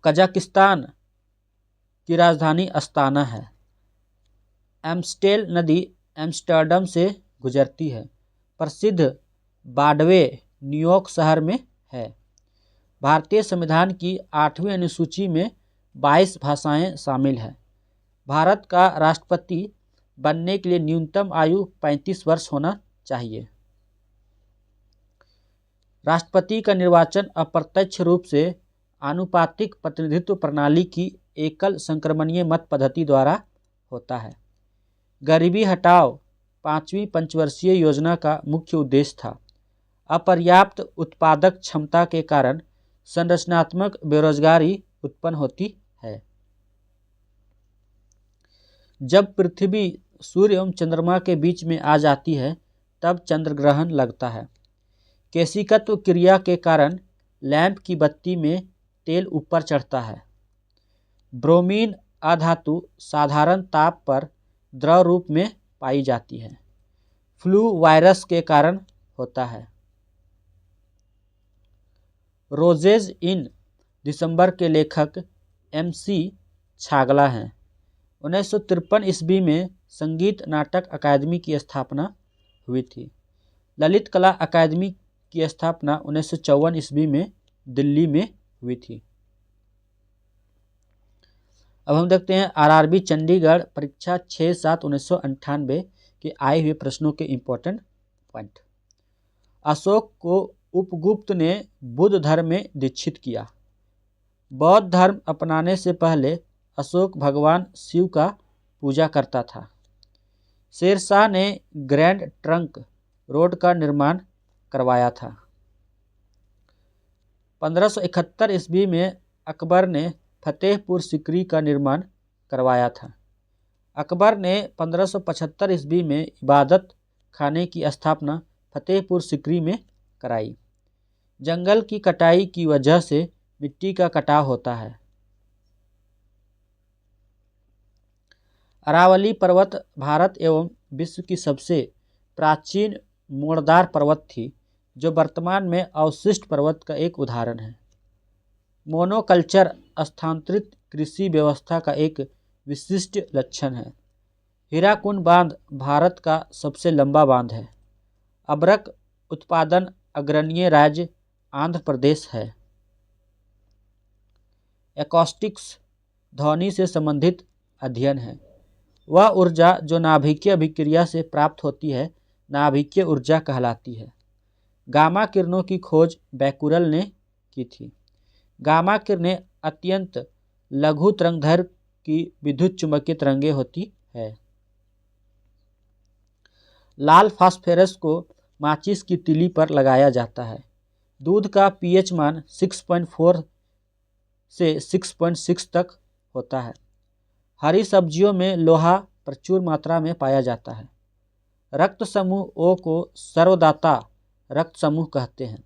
कजाकिस्तान की राजधानी अस्ताना है। एम्स्टेल नदी एम्स्टर्डम से गुजरती है। प्रसिद्ध बाडवे न्यूयॉर्क शहर में है। भारतीय संविधान की 8वीं अनुसूची में 22 भाषाएं शामिल हैं। भारत का राष्ट्रपति बनने के लिए न्यूनतम आयु 35 वर्ष होना चाहिए। राष्ट्रपति का निर्वाचन अप्रत्यक्ष रूप से आनुपातिक प्रतिनिधित्व प्रणाली की एकल संक्रमणीय मत पद्धति द्वारा होता है। गरीबी हटाओ 5वीं पंचवर्षीय योजना का मुख्य उद्देश्य था। अपर्याप्त उत्पादक क्षमता के कारण संरचनात्मक बेरोजगारी उत्पन्न होती है। जब पृथ्वी सूर्य एवं चंद्रमा के बीच में आ जाती है तब चंद्रग्रहण लगता है। केशिकत्व क्रिया के कारण लैंप की बत्ती में तेल ऊपर चढ़ता है। ब्रोमीन अधातु साधारण ताप पर द्रव रूप में पाई जाती है। फ्लू वायरस के कारण होता है। रोजेज इन दिसंबर के लेखक MC छागला हैं। 1953 ईस्वी में संगीत नाटक अकादमी की स्थापना हुई थी। ललित कला अकादमी की स्थापना 1954 ईस्वी में दिल्ली में हुई थी। अब हम देखते हैं RRB चंडीगढ़ परीक्षा 6/7/1998 के आए हुए प्रश्नों के इम्पोर्टेंट पॉइंट। अशोक को उपगुप्त ने बुद्ध धर्म में दीक्षित किया। बौद्ध धर्म अपनाने से पहले अशोक भगवान शिव का पूजा करता था। शेरशाह ने ग्रैंड ट्रंक रोड का निर्माण करवाया था। 1571 ईस्वी में अकबर ने फतेहपुर सीकरी का निर्माण करवाया था। अकबर ने 1575 ईस्वी में इबादत खाने की स्थापना फतेहपुर सीकरी में कराई। जंगल की कटाई की वजह से मिट्टी का कटाव होता है। अरावली पर्वत भारत एवं विश्व की सबसे प्राचीन मोड़दार पर्वत थी, जो वर्तमान में अवशिष्ट पर्वत का एक उदाहरण है। मोनोकल्चर स्थानांतरित कृषि व्यवस्था का एक विशिष्ट लक्षण है। हीराकुंड बांध भारत का सबसे लंबा बांध है। अबरक उत्पादन अग्रणीय राज्य आंध्र प्रदेश है। एकॉस्टिक्स ध्वनि से संबंधित अध्ययन है। वह ऊर्जा जो नाभिकीय अभिक्रिया से प्राप्त होती है नाभिकीय ऊर्जा कहलाती है। गामा किरणों की खोज बैकुरल ने की थी। गामा किरणें अत्यंत लघु तरंगदैर्घ्य की विद्युत चुम्बकीय तरंगें होती है। लाल फास्फोरस को माचिस की तीली पर लगाया जाता है। दूध का pH मान 6.4 से 6.6 तक होता है। हरी सब्जियों में लोहा प्रचुर मात्रा में पाया जाता है। रक्त समूह O को सर्वदाता रक्त समूह कहते हैं।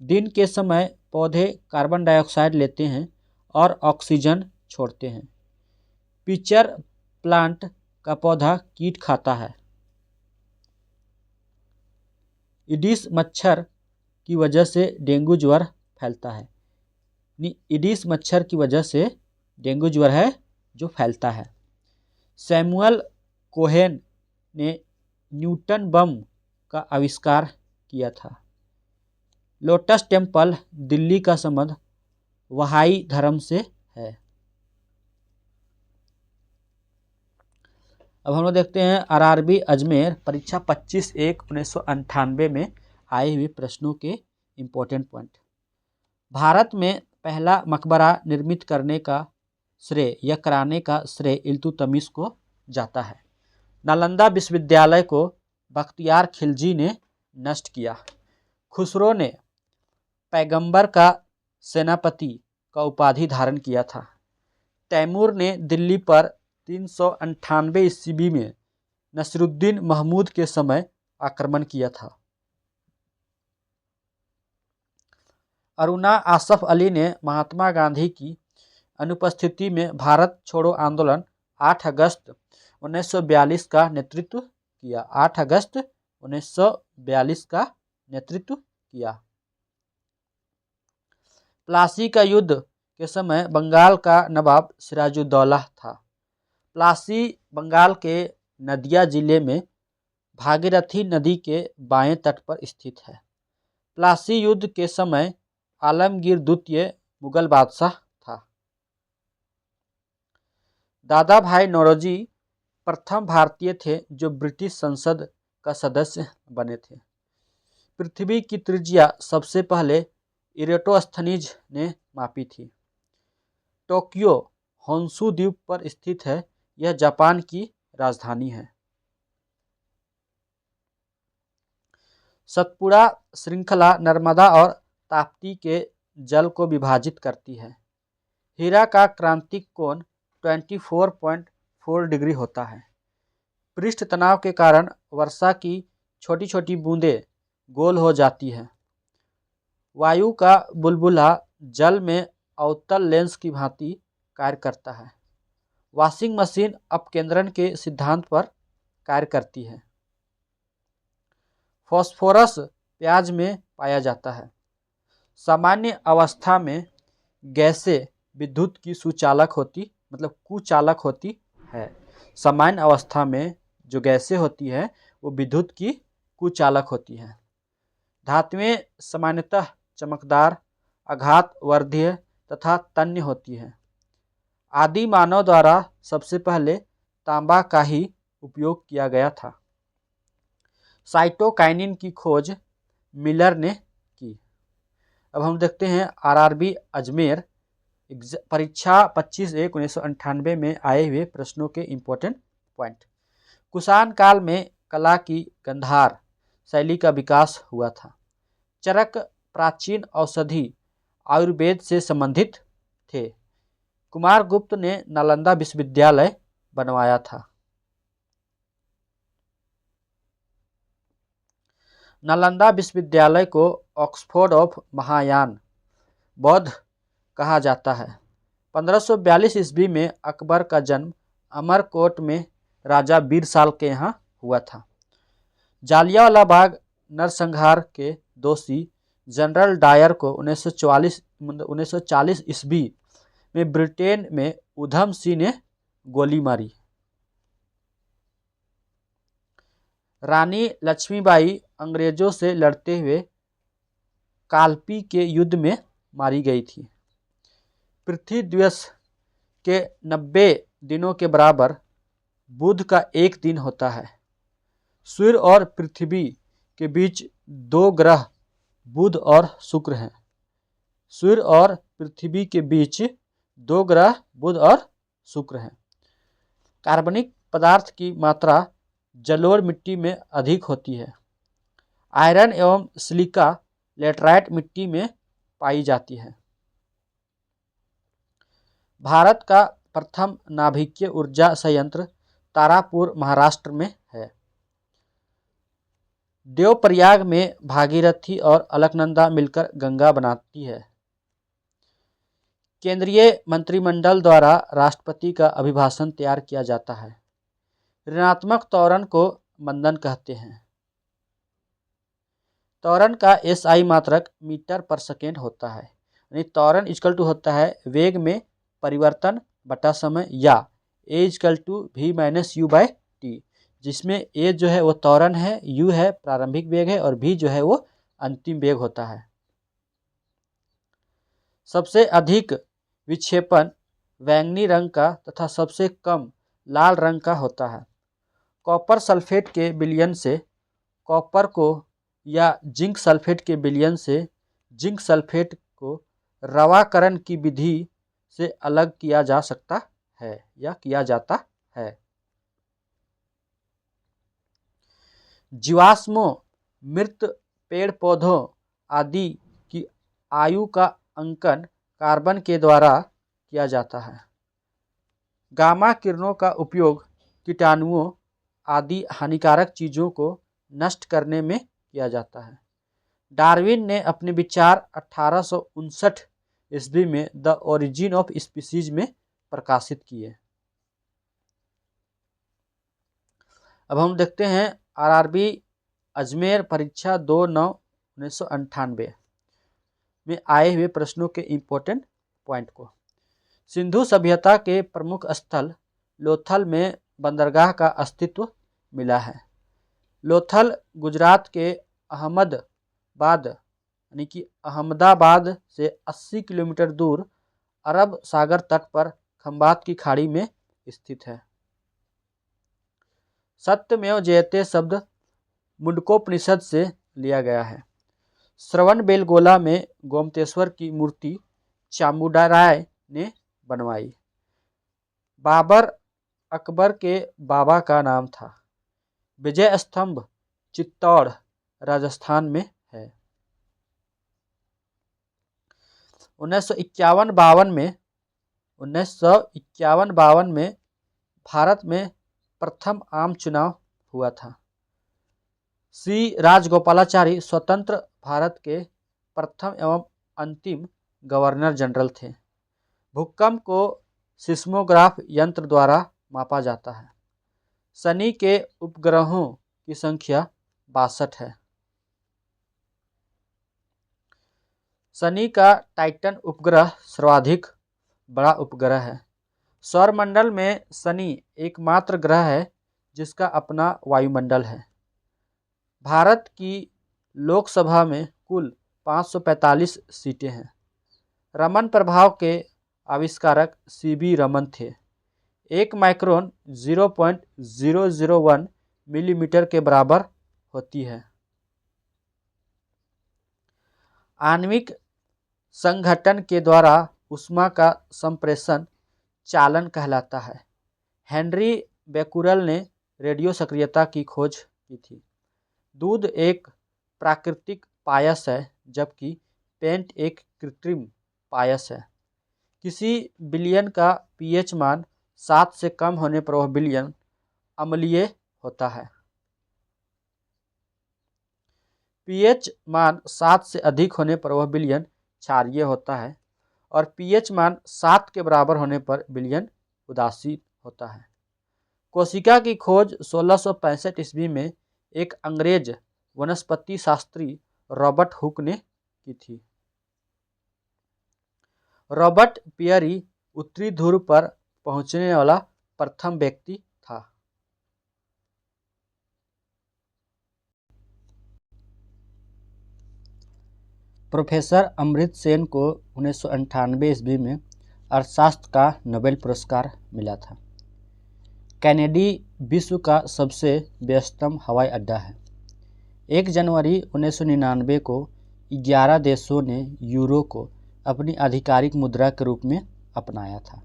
दिन के समय पौधे कार्बन डाइऑक्साइड लेते हैं और ऑक्सीजन छोड़ते हैं। पिचर प्लांट का पौधा कीट खाता है। ईडिस मच्छर की वजह से डेंगू ज्वर फैलता है। ईडिस मच्छर की वजह से डेंगू ज्वर है जो फैलता है। सैमुअल कोहेन ने न्यूटन बम का आविष्कार किया था। लोटस टेम्पल दिल्ली का संबंध वहाई धर्म से है। अब हम लोग देखते हैं RRB अजमेर परीक्षा 25/1/1998 में आए हुए प्रश्नों के इम्पोर्टेंट पॉइंट। भारत में पहला मकबरा निर्मित करने का श्रेय या कराने का श्रेय इल्तुतमिश को जाता है। नालंदा विश्वविद्यालय को बख्तियार खिलजी ने नष्ट किया। खुसरो ने पैगंबर का सेनापति का उपाधि धारण किया था। तैमूर ने दिल्ली पर 398 ईस्वी में नसरुद्दीन महमूद के समय आक्रमण किया था। अरुणा आसफ अली ने महात्मा गांधी की अनुपस्थिति में भारत छोड़ो आंदोलन 8 अगस्त 1942 का नेतृत्व किया। 8 अगस्त 1942 का नेतृत्व किया। प्लासी का युद्ध के समय बंगाल का नवाब सिराजुद्दौला था। प्लासी बंगाल के नदिया जिले में भागीरथी नदी के बाएं तट पर स्थित है। प्लासी युद्ध के समय आलमगीर द्वितीय मुगल बादशाह था। दादा भाई नौरोजी प्रथम भारतीय थे जो ब्रिटिश संसद का सदस्य बने थे। पृथ्वी की त्रिज्या सबसे पहले इरेटोस्थनीज ने मापी थी। टोक्यो होन्शु द्वीप पर स्थित है। यह जापान की राजधानी है। सतपुड़ा श्रृंखला नर्मदा और ताप्ती के जल को विभाजित करती है। हीरा का क्रांतिक कोण 24.4 डिग्री होता है। पृष्ठ तनाव के कारण वर्षा की छोटी छोटी बूंदें गोल हो जाती है। वायु का बुलबुला जल में अवतल लेंस की भांति कार्य करता है। वॉशिंग मशीन अपकेंद्रण के सिद्धांत पर कार्य करती है। फास्फोरस प्याज में पाया जाता है। सामान्य अवस्था में गैसें विद्युत की कुचालक होती है। सामान्य अवस्था में जो गैसें होती है वो विद्युत की कुचालक होती हैं। धातुएं सामान्यतः चमकदार, आघातवर्धीय तथा तन्य होती हैं। आदि मानव द्वारा सबसे पहले तांबा का ही उपयोग किया गया था। साइटोकाइनिन की खोज मिलर ने की। अब हम देखते हैं आरआरबी अजमेर परीक्षा 25/1/1998 में आए हुए प्रश्नों के इम्पोर्टेंट पॉइंट। कुषाण काल में कला की गंधार शैली का विकास हुआ था। चरक प्राचीन औषधि आयुर्वेद से संबंधित थे। कुमारगुप्त ने नालंदा विश्वविद्यालय बनवाया था। नालंदा विश्वविद्यालय को ऑक्सफोर्ड ऑफ महायान बौद्ध कहा जाता है। 1542 ईस्वी में अकबर का जन्म अमरकोट में राजा बीरसाल के यहाँ हुआ था। जालियांवाला बाग नरसंहार के दोषी जनरल डायर को 1940 ईस्वी में ब्रिटेन में उधम सिंह ने गोली मारी। रानी लक्ष्मीबाई अंग्रेजों से लड़ते हुए कालपी के युद्ध में मारी गई थी। पृथ्वी दिवस के 90 दिनों के बराबर बुध का एक दिन होता है। सूर्य और पृथ्वी के बीच दो ग्रह बुध और शुक्र हैं। सूर्य और पृथ्वी के बीच दो ग्रह बुध और शुक्र हैं। कार्बनिक पदार्थ की मात्रा जलोढ़ मिट्टी में अधिक होती है। आयरन एवं सिलिका लेटराइट मिट्टी में पाई जाती है। भारत का प्रथम नाभिकीय ऊर्जा संयंत्र तारापुर महाराष्ट्र में है। देवप्रयाग में भागीरथी और अलकनंदा मिलकर गंगा बनाती है। केंद्रीय मंत्रिमंडल द्वारा राष्ट्रपति का अभिभाषण तैयार किया जाता है। ऋणात्मक त्वरण को मंदन कहते हैं। त्वरण का एसआई मात्रक मीटर पर सेकेंड होता है। यानी त्वरण इक्वल टू होता है वेग में परिवर्तन बटा समय या a equal to v minus u by t, जिसमें ए जो है वो त्वरण है, यू है प्रारंभिक वेग है और वी जो है वो अंतिम वेग होता है। सबसे अधिक विक्षेपण बैंगनी रंग का तथा सबसे कम लाल रंग का होता है। कॉपर सल्फेट के विलयन से कॉपर को या जिंक सल्फेट के विलयन से जिंक सल्फेट को रवाकरण की विधि से अलग किया जा सकता है या किया जाता है। जीवाश्मों, मृत पेड़ पौधों आदि की आयु का अंकन कार्बन के द्वारा किया जाता है। गामा किरणों का उपयोग कीटाणुओं आदि हानिकारक चीज़ों को नष्ट करने में किया जाता है। डार्विन ने अपने विचार 1859 ईस्वी में द ओरिजिन ऑफ स्पीसीज में प्रकाशित किए। अब हम देखते हैं आरआरबी अजमेर परीक्षा 2/9/1998 में आए हुए प्रश्नों के इम्पोर्टेंट पॉइंट को। सिंधु सभ्यता के प्रमुख स्थल लोथल में बंदरगाह का अस्तित्व मिला है। लोथल गुजरात के अहमदाबाद से 80 किलोमीटर दूर अरब सागर तट पर खंबात की खाड़ी में स्थित है। सत्यमेव जयते शब्द मुंडकोपनिषद से लिया गया है। श्रवणबेलगोला में गोमतेश्वर की मूर्ति चामुंडाराय ने बनवाई। बाबर अकबर के बाबा का नाम था। विजय स्तंभ चित्तौड़ राजस्थान में है। 1951-52 में भारत में प्रथम आम चुनाव हुआ था। श्री राजगोपालाचारी स्वतंत्र भारत के प्रथम एवं अंतिम गवर्नर जनरल थे। भूकंप को सिस्मोग्राफ यंत्र द्वारा मापा जाता है। शनि के उपग्रहों की संख्या 62 है। शनि का टाइटन उपग्रह सर्वाधिक बड़ा उपग्रह है। सौरमंडल में शनि एकमात्र ग्रह है जिसका अपना वायुमंडल है। भारत की लोकसभा में कुल 545 सीटें हैं। रमन प्रभाव के आविष्कारक सीवी रमन थे। 1 माइक्रोन 0.001 मिलीमीटर के बराबर होती है। आणविक संघटन के द्वारा ऊष्मा का संप्रेषण चालन कहलाता है। हेनरी बेकुरल ने रेडियो सक्रियता की खोज की थी। दूध एक प्राकृतिक पायस है जबकि पेंट एक कृत्रिम पायस है। किसी विलयन का पीएच मान 7 से कम होने पर वह विलयन अम्लीय होता है। पीएच मान 7 से अधिक होने पर वह विलयन क्षारीय होता है और पीएच मान 7 के बराबर होने पर विलयन उदासीन होता है। कोशिका की खोज 1665 ईस्वी में एक अंग्रेज वनस्पति शास्त्री रॉबर्ट हुक ने की थी। रॉबर्ट पियरी उत्तरी ध्रुव पर पहुंचने वाला प्रथम व्यक्ति था। प्रोफेसर अमृत सेन को 1998 ईस्वी में अर्थशास्त्र का नोबेल पुरस्कार मिला था। कैनेडी विश्व का सबसे व्यस्तम हवाई अड्डा है। 1 जनवरी 1999 को 11 देशों ने यूरो को अपनी आधिकारिक मुद्रा के रूप में अपनाया था।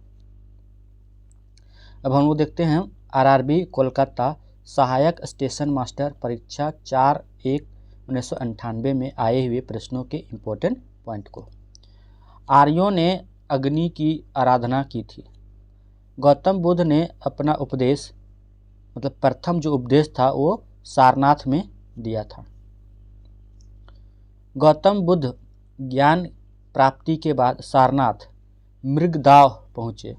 अब हम लोग देखते हैं आरआरबी कोलकाता सहायक स्टेशन मास्टर परीक्षा 4/1/1998 में आए हुए प्रश्नों के इम्पोर्टेंट पॉइंट को। आर्यों ने अग्नि की आराधना की थी। गौतम बुद्ध ने अपना उपदेश मतलब प्रथम जो उपदेश था वो सारनाथ में दिया था। गौतम बुद्ध ज्ञान प्राप्ति के बाद सारनाथ मृगदाव पहुँचे।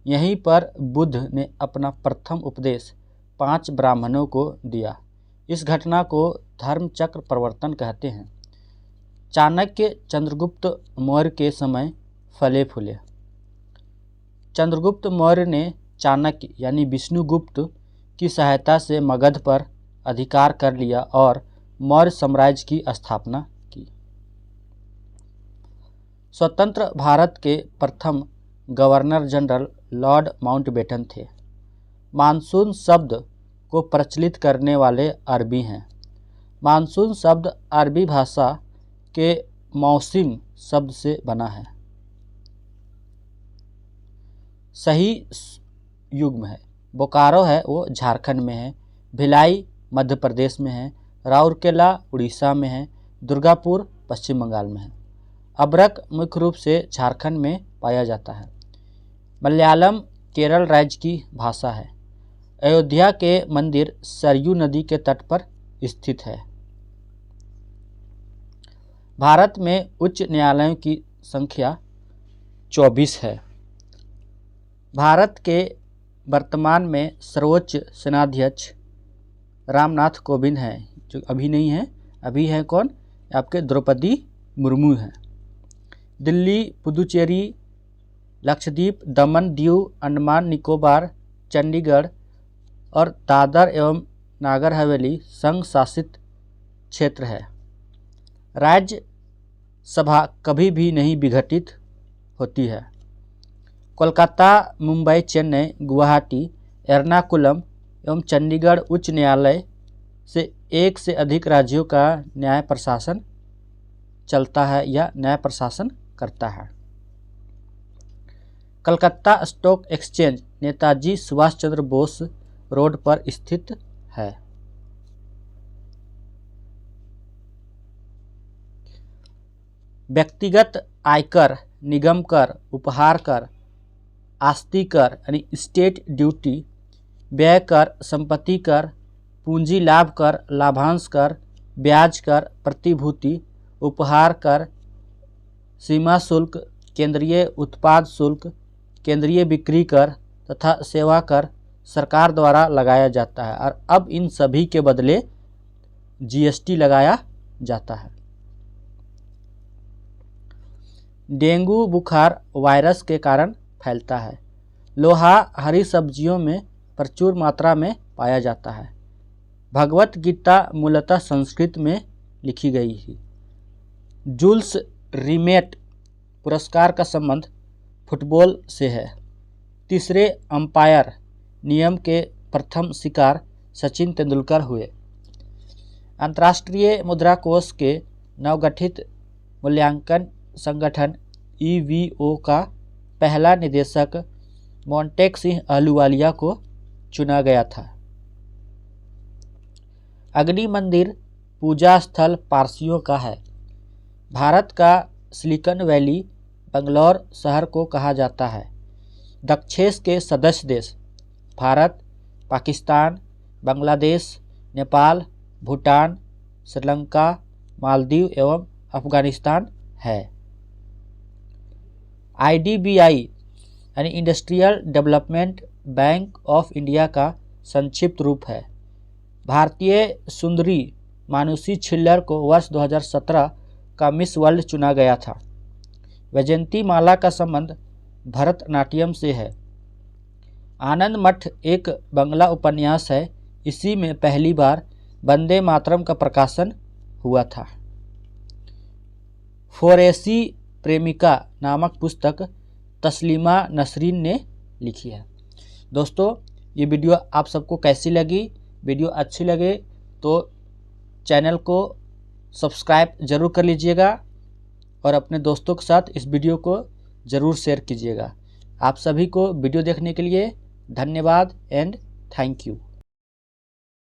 यहीं पर बुद्ध ने अपना प्रथम उपदेश 5 ब्राह्मणों को दिया। इस घटना को धर्मचक्र प्रवर्तन कहते हैं। चाणक्य चंद्रगुप्त मौर्य के समय फले फूले। चंद्रगुप्त मौर्य ने चाणक्य यानी विष्णुगुप्त की सहायता से मगध पर अधिकार कर लिया और मौर्य साम्राज्य की स्थापना की। स्वतंत्र भारत के प्रथम गवर्नर जनरल लॉर्ड माउंटबेटन थे। मानसून शब्द को प्रचलित करने वाले अरबी हैं। मानसून शब्द अरबी भाषा के मौसिम शब्द से बना है। सही युग्म है। बोकारो है वो झारखंड में है। भिलाई मध्य प्रदेश में है। राउरकेला उड़ीसा में है। दुर्गापुर पश्चिम बंगाल में है। अबरक मुख्य रूप से झारखंड में पाया जाता है। मलयालम केरल राज्य की भाषा है। अयोध्या के मंदिर सरयू नदी के तट पर स्थित है। भारत में उच्च न्यायालयों की संख्या 24 है। भारत के वर्तमान में सर्वोच्च सेनाध्यक्ष रामनाथ कोविंद हैं, जो अभी नहीं है। अभी है कौन? आपके द्रौपदी मुर्मू हैं। दिल्ली, पुदुचेरी, लक्षद्वीप, दमन, दीव, अंडमान निकोबार, चंडीगढ़ और दादर एवं नागर हवेली संघ शासित क्षेत्र है। राज्य सभा कभी भी नहीं विघटित होती है। कोलकाता, मुंबई, चेन्नई, गुवाहाटी, एर्नाकुलम एवं चंडीगढ़ उच्च न्यायालय से एक से अधिक राज्यों का न्याय प्रशासन चलता है या न्याय प्रशासन करता है। Calcutta stock exchange Netaji Subhash Chandra Bose road पर स्थित है। व्यक्तिगत आयकर, निगम कर, उपहार कर, आस्ती कर यानी स्टेट ड्यूटी, व्यय कर, संपत्ति कर, पूंजी लाभ कर, लाभांश कर, ब्याज कर, प्रतिभूति, उपहार कर, सीमा शुल्क, केंद्रीय उत्पाद शुल्क, केंद्रीय बिक्री कर तथा सेवा कर सरकार द्वारा लगाया जाता है और अब इन सभी के बदले जीएसटी लगाया जाता है। डेंगू बुखार वायरस के कारण फैलता है। लोहा हरी सब्जियों में प्रचुर मात्रा में पाया जाता है। भगवत गीता मूलतः संस्कृत में लिखी गई थी। जूल्स रिमेट पुरस्कार का संबंध फुटबॉल से है। तीसरे अंपायर नियम के प्रथम शिकार सचिन तेंदुलकर हुए। अंतर्राष्ट्रीय मुद्रा कोष के नवगठित मूल्यांकन संगठन EVO का पहला निदेशक मोंटेक सिंह अहलूवालिया को चुना गया था। अग्नि मंदिर पूजा स्थल पारसियों का है। भारत का सिलिकॉन वैली बंगलौर शहर को कहा जाता है। दक्षेश के सदस्य देश भारत, पाकिस्तान, बांग्लादेश, नेपाल, भूटान, श्रीलंका, मालदीव एवं अफगानिस्तान है। IDBI यानी industrial development bank of India का संक्षिप्त रूप है। भारतीय सुंदरी मानुषी छिल्लर को वर्ष 2017 का मिस वर्ल्ड चुना गया था। वैजयंती माला का संबंध भरतनाट्यम से है। आनंद मठ एक बंगला उपन्यास है। इसी में पहली बार वंदे मातरम का प्रकाशन हुआ था। फोरेसी प्रेमिका नामक पुस्तक तस्लीमा नसरीन ने लिखी है। दोस्तों, ये वीडियो आप सबको कैसी लगी? वीडियो अच्छी लगे तो चैनल को सब्सक्राइब ज़रूर कर लीजिएगा और अपने दोस्तों के साथ इस वीडियो को ज़रूर शेयर कीजिएगा। आप सभी को वीडियो देखने के लिए धन्यवाद एंड थैंक यू।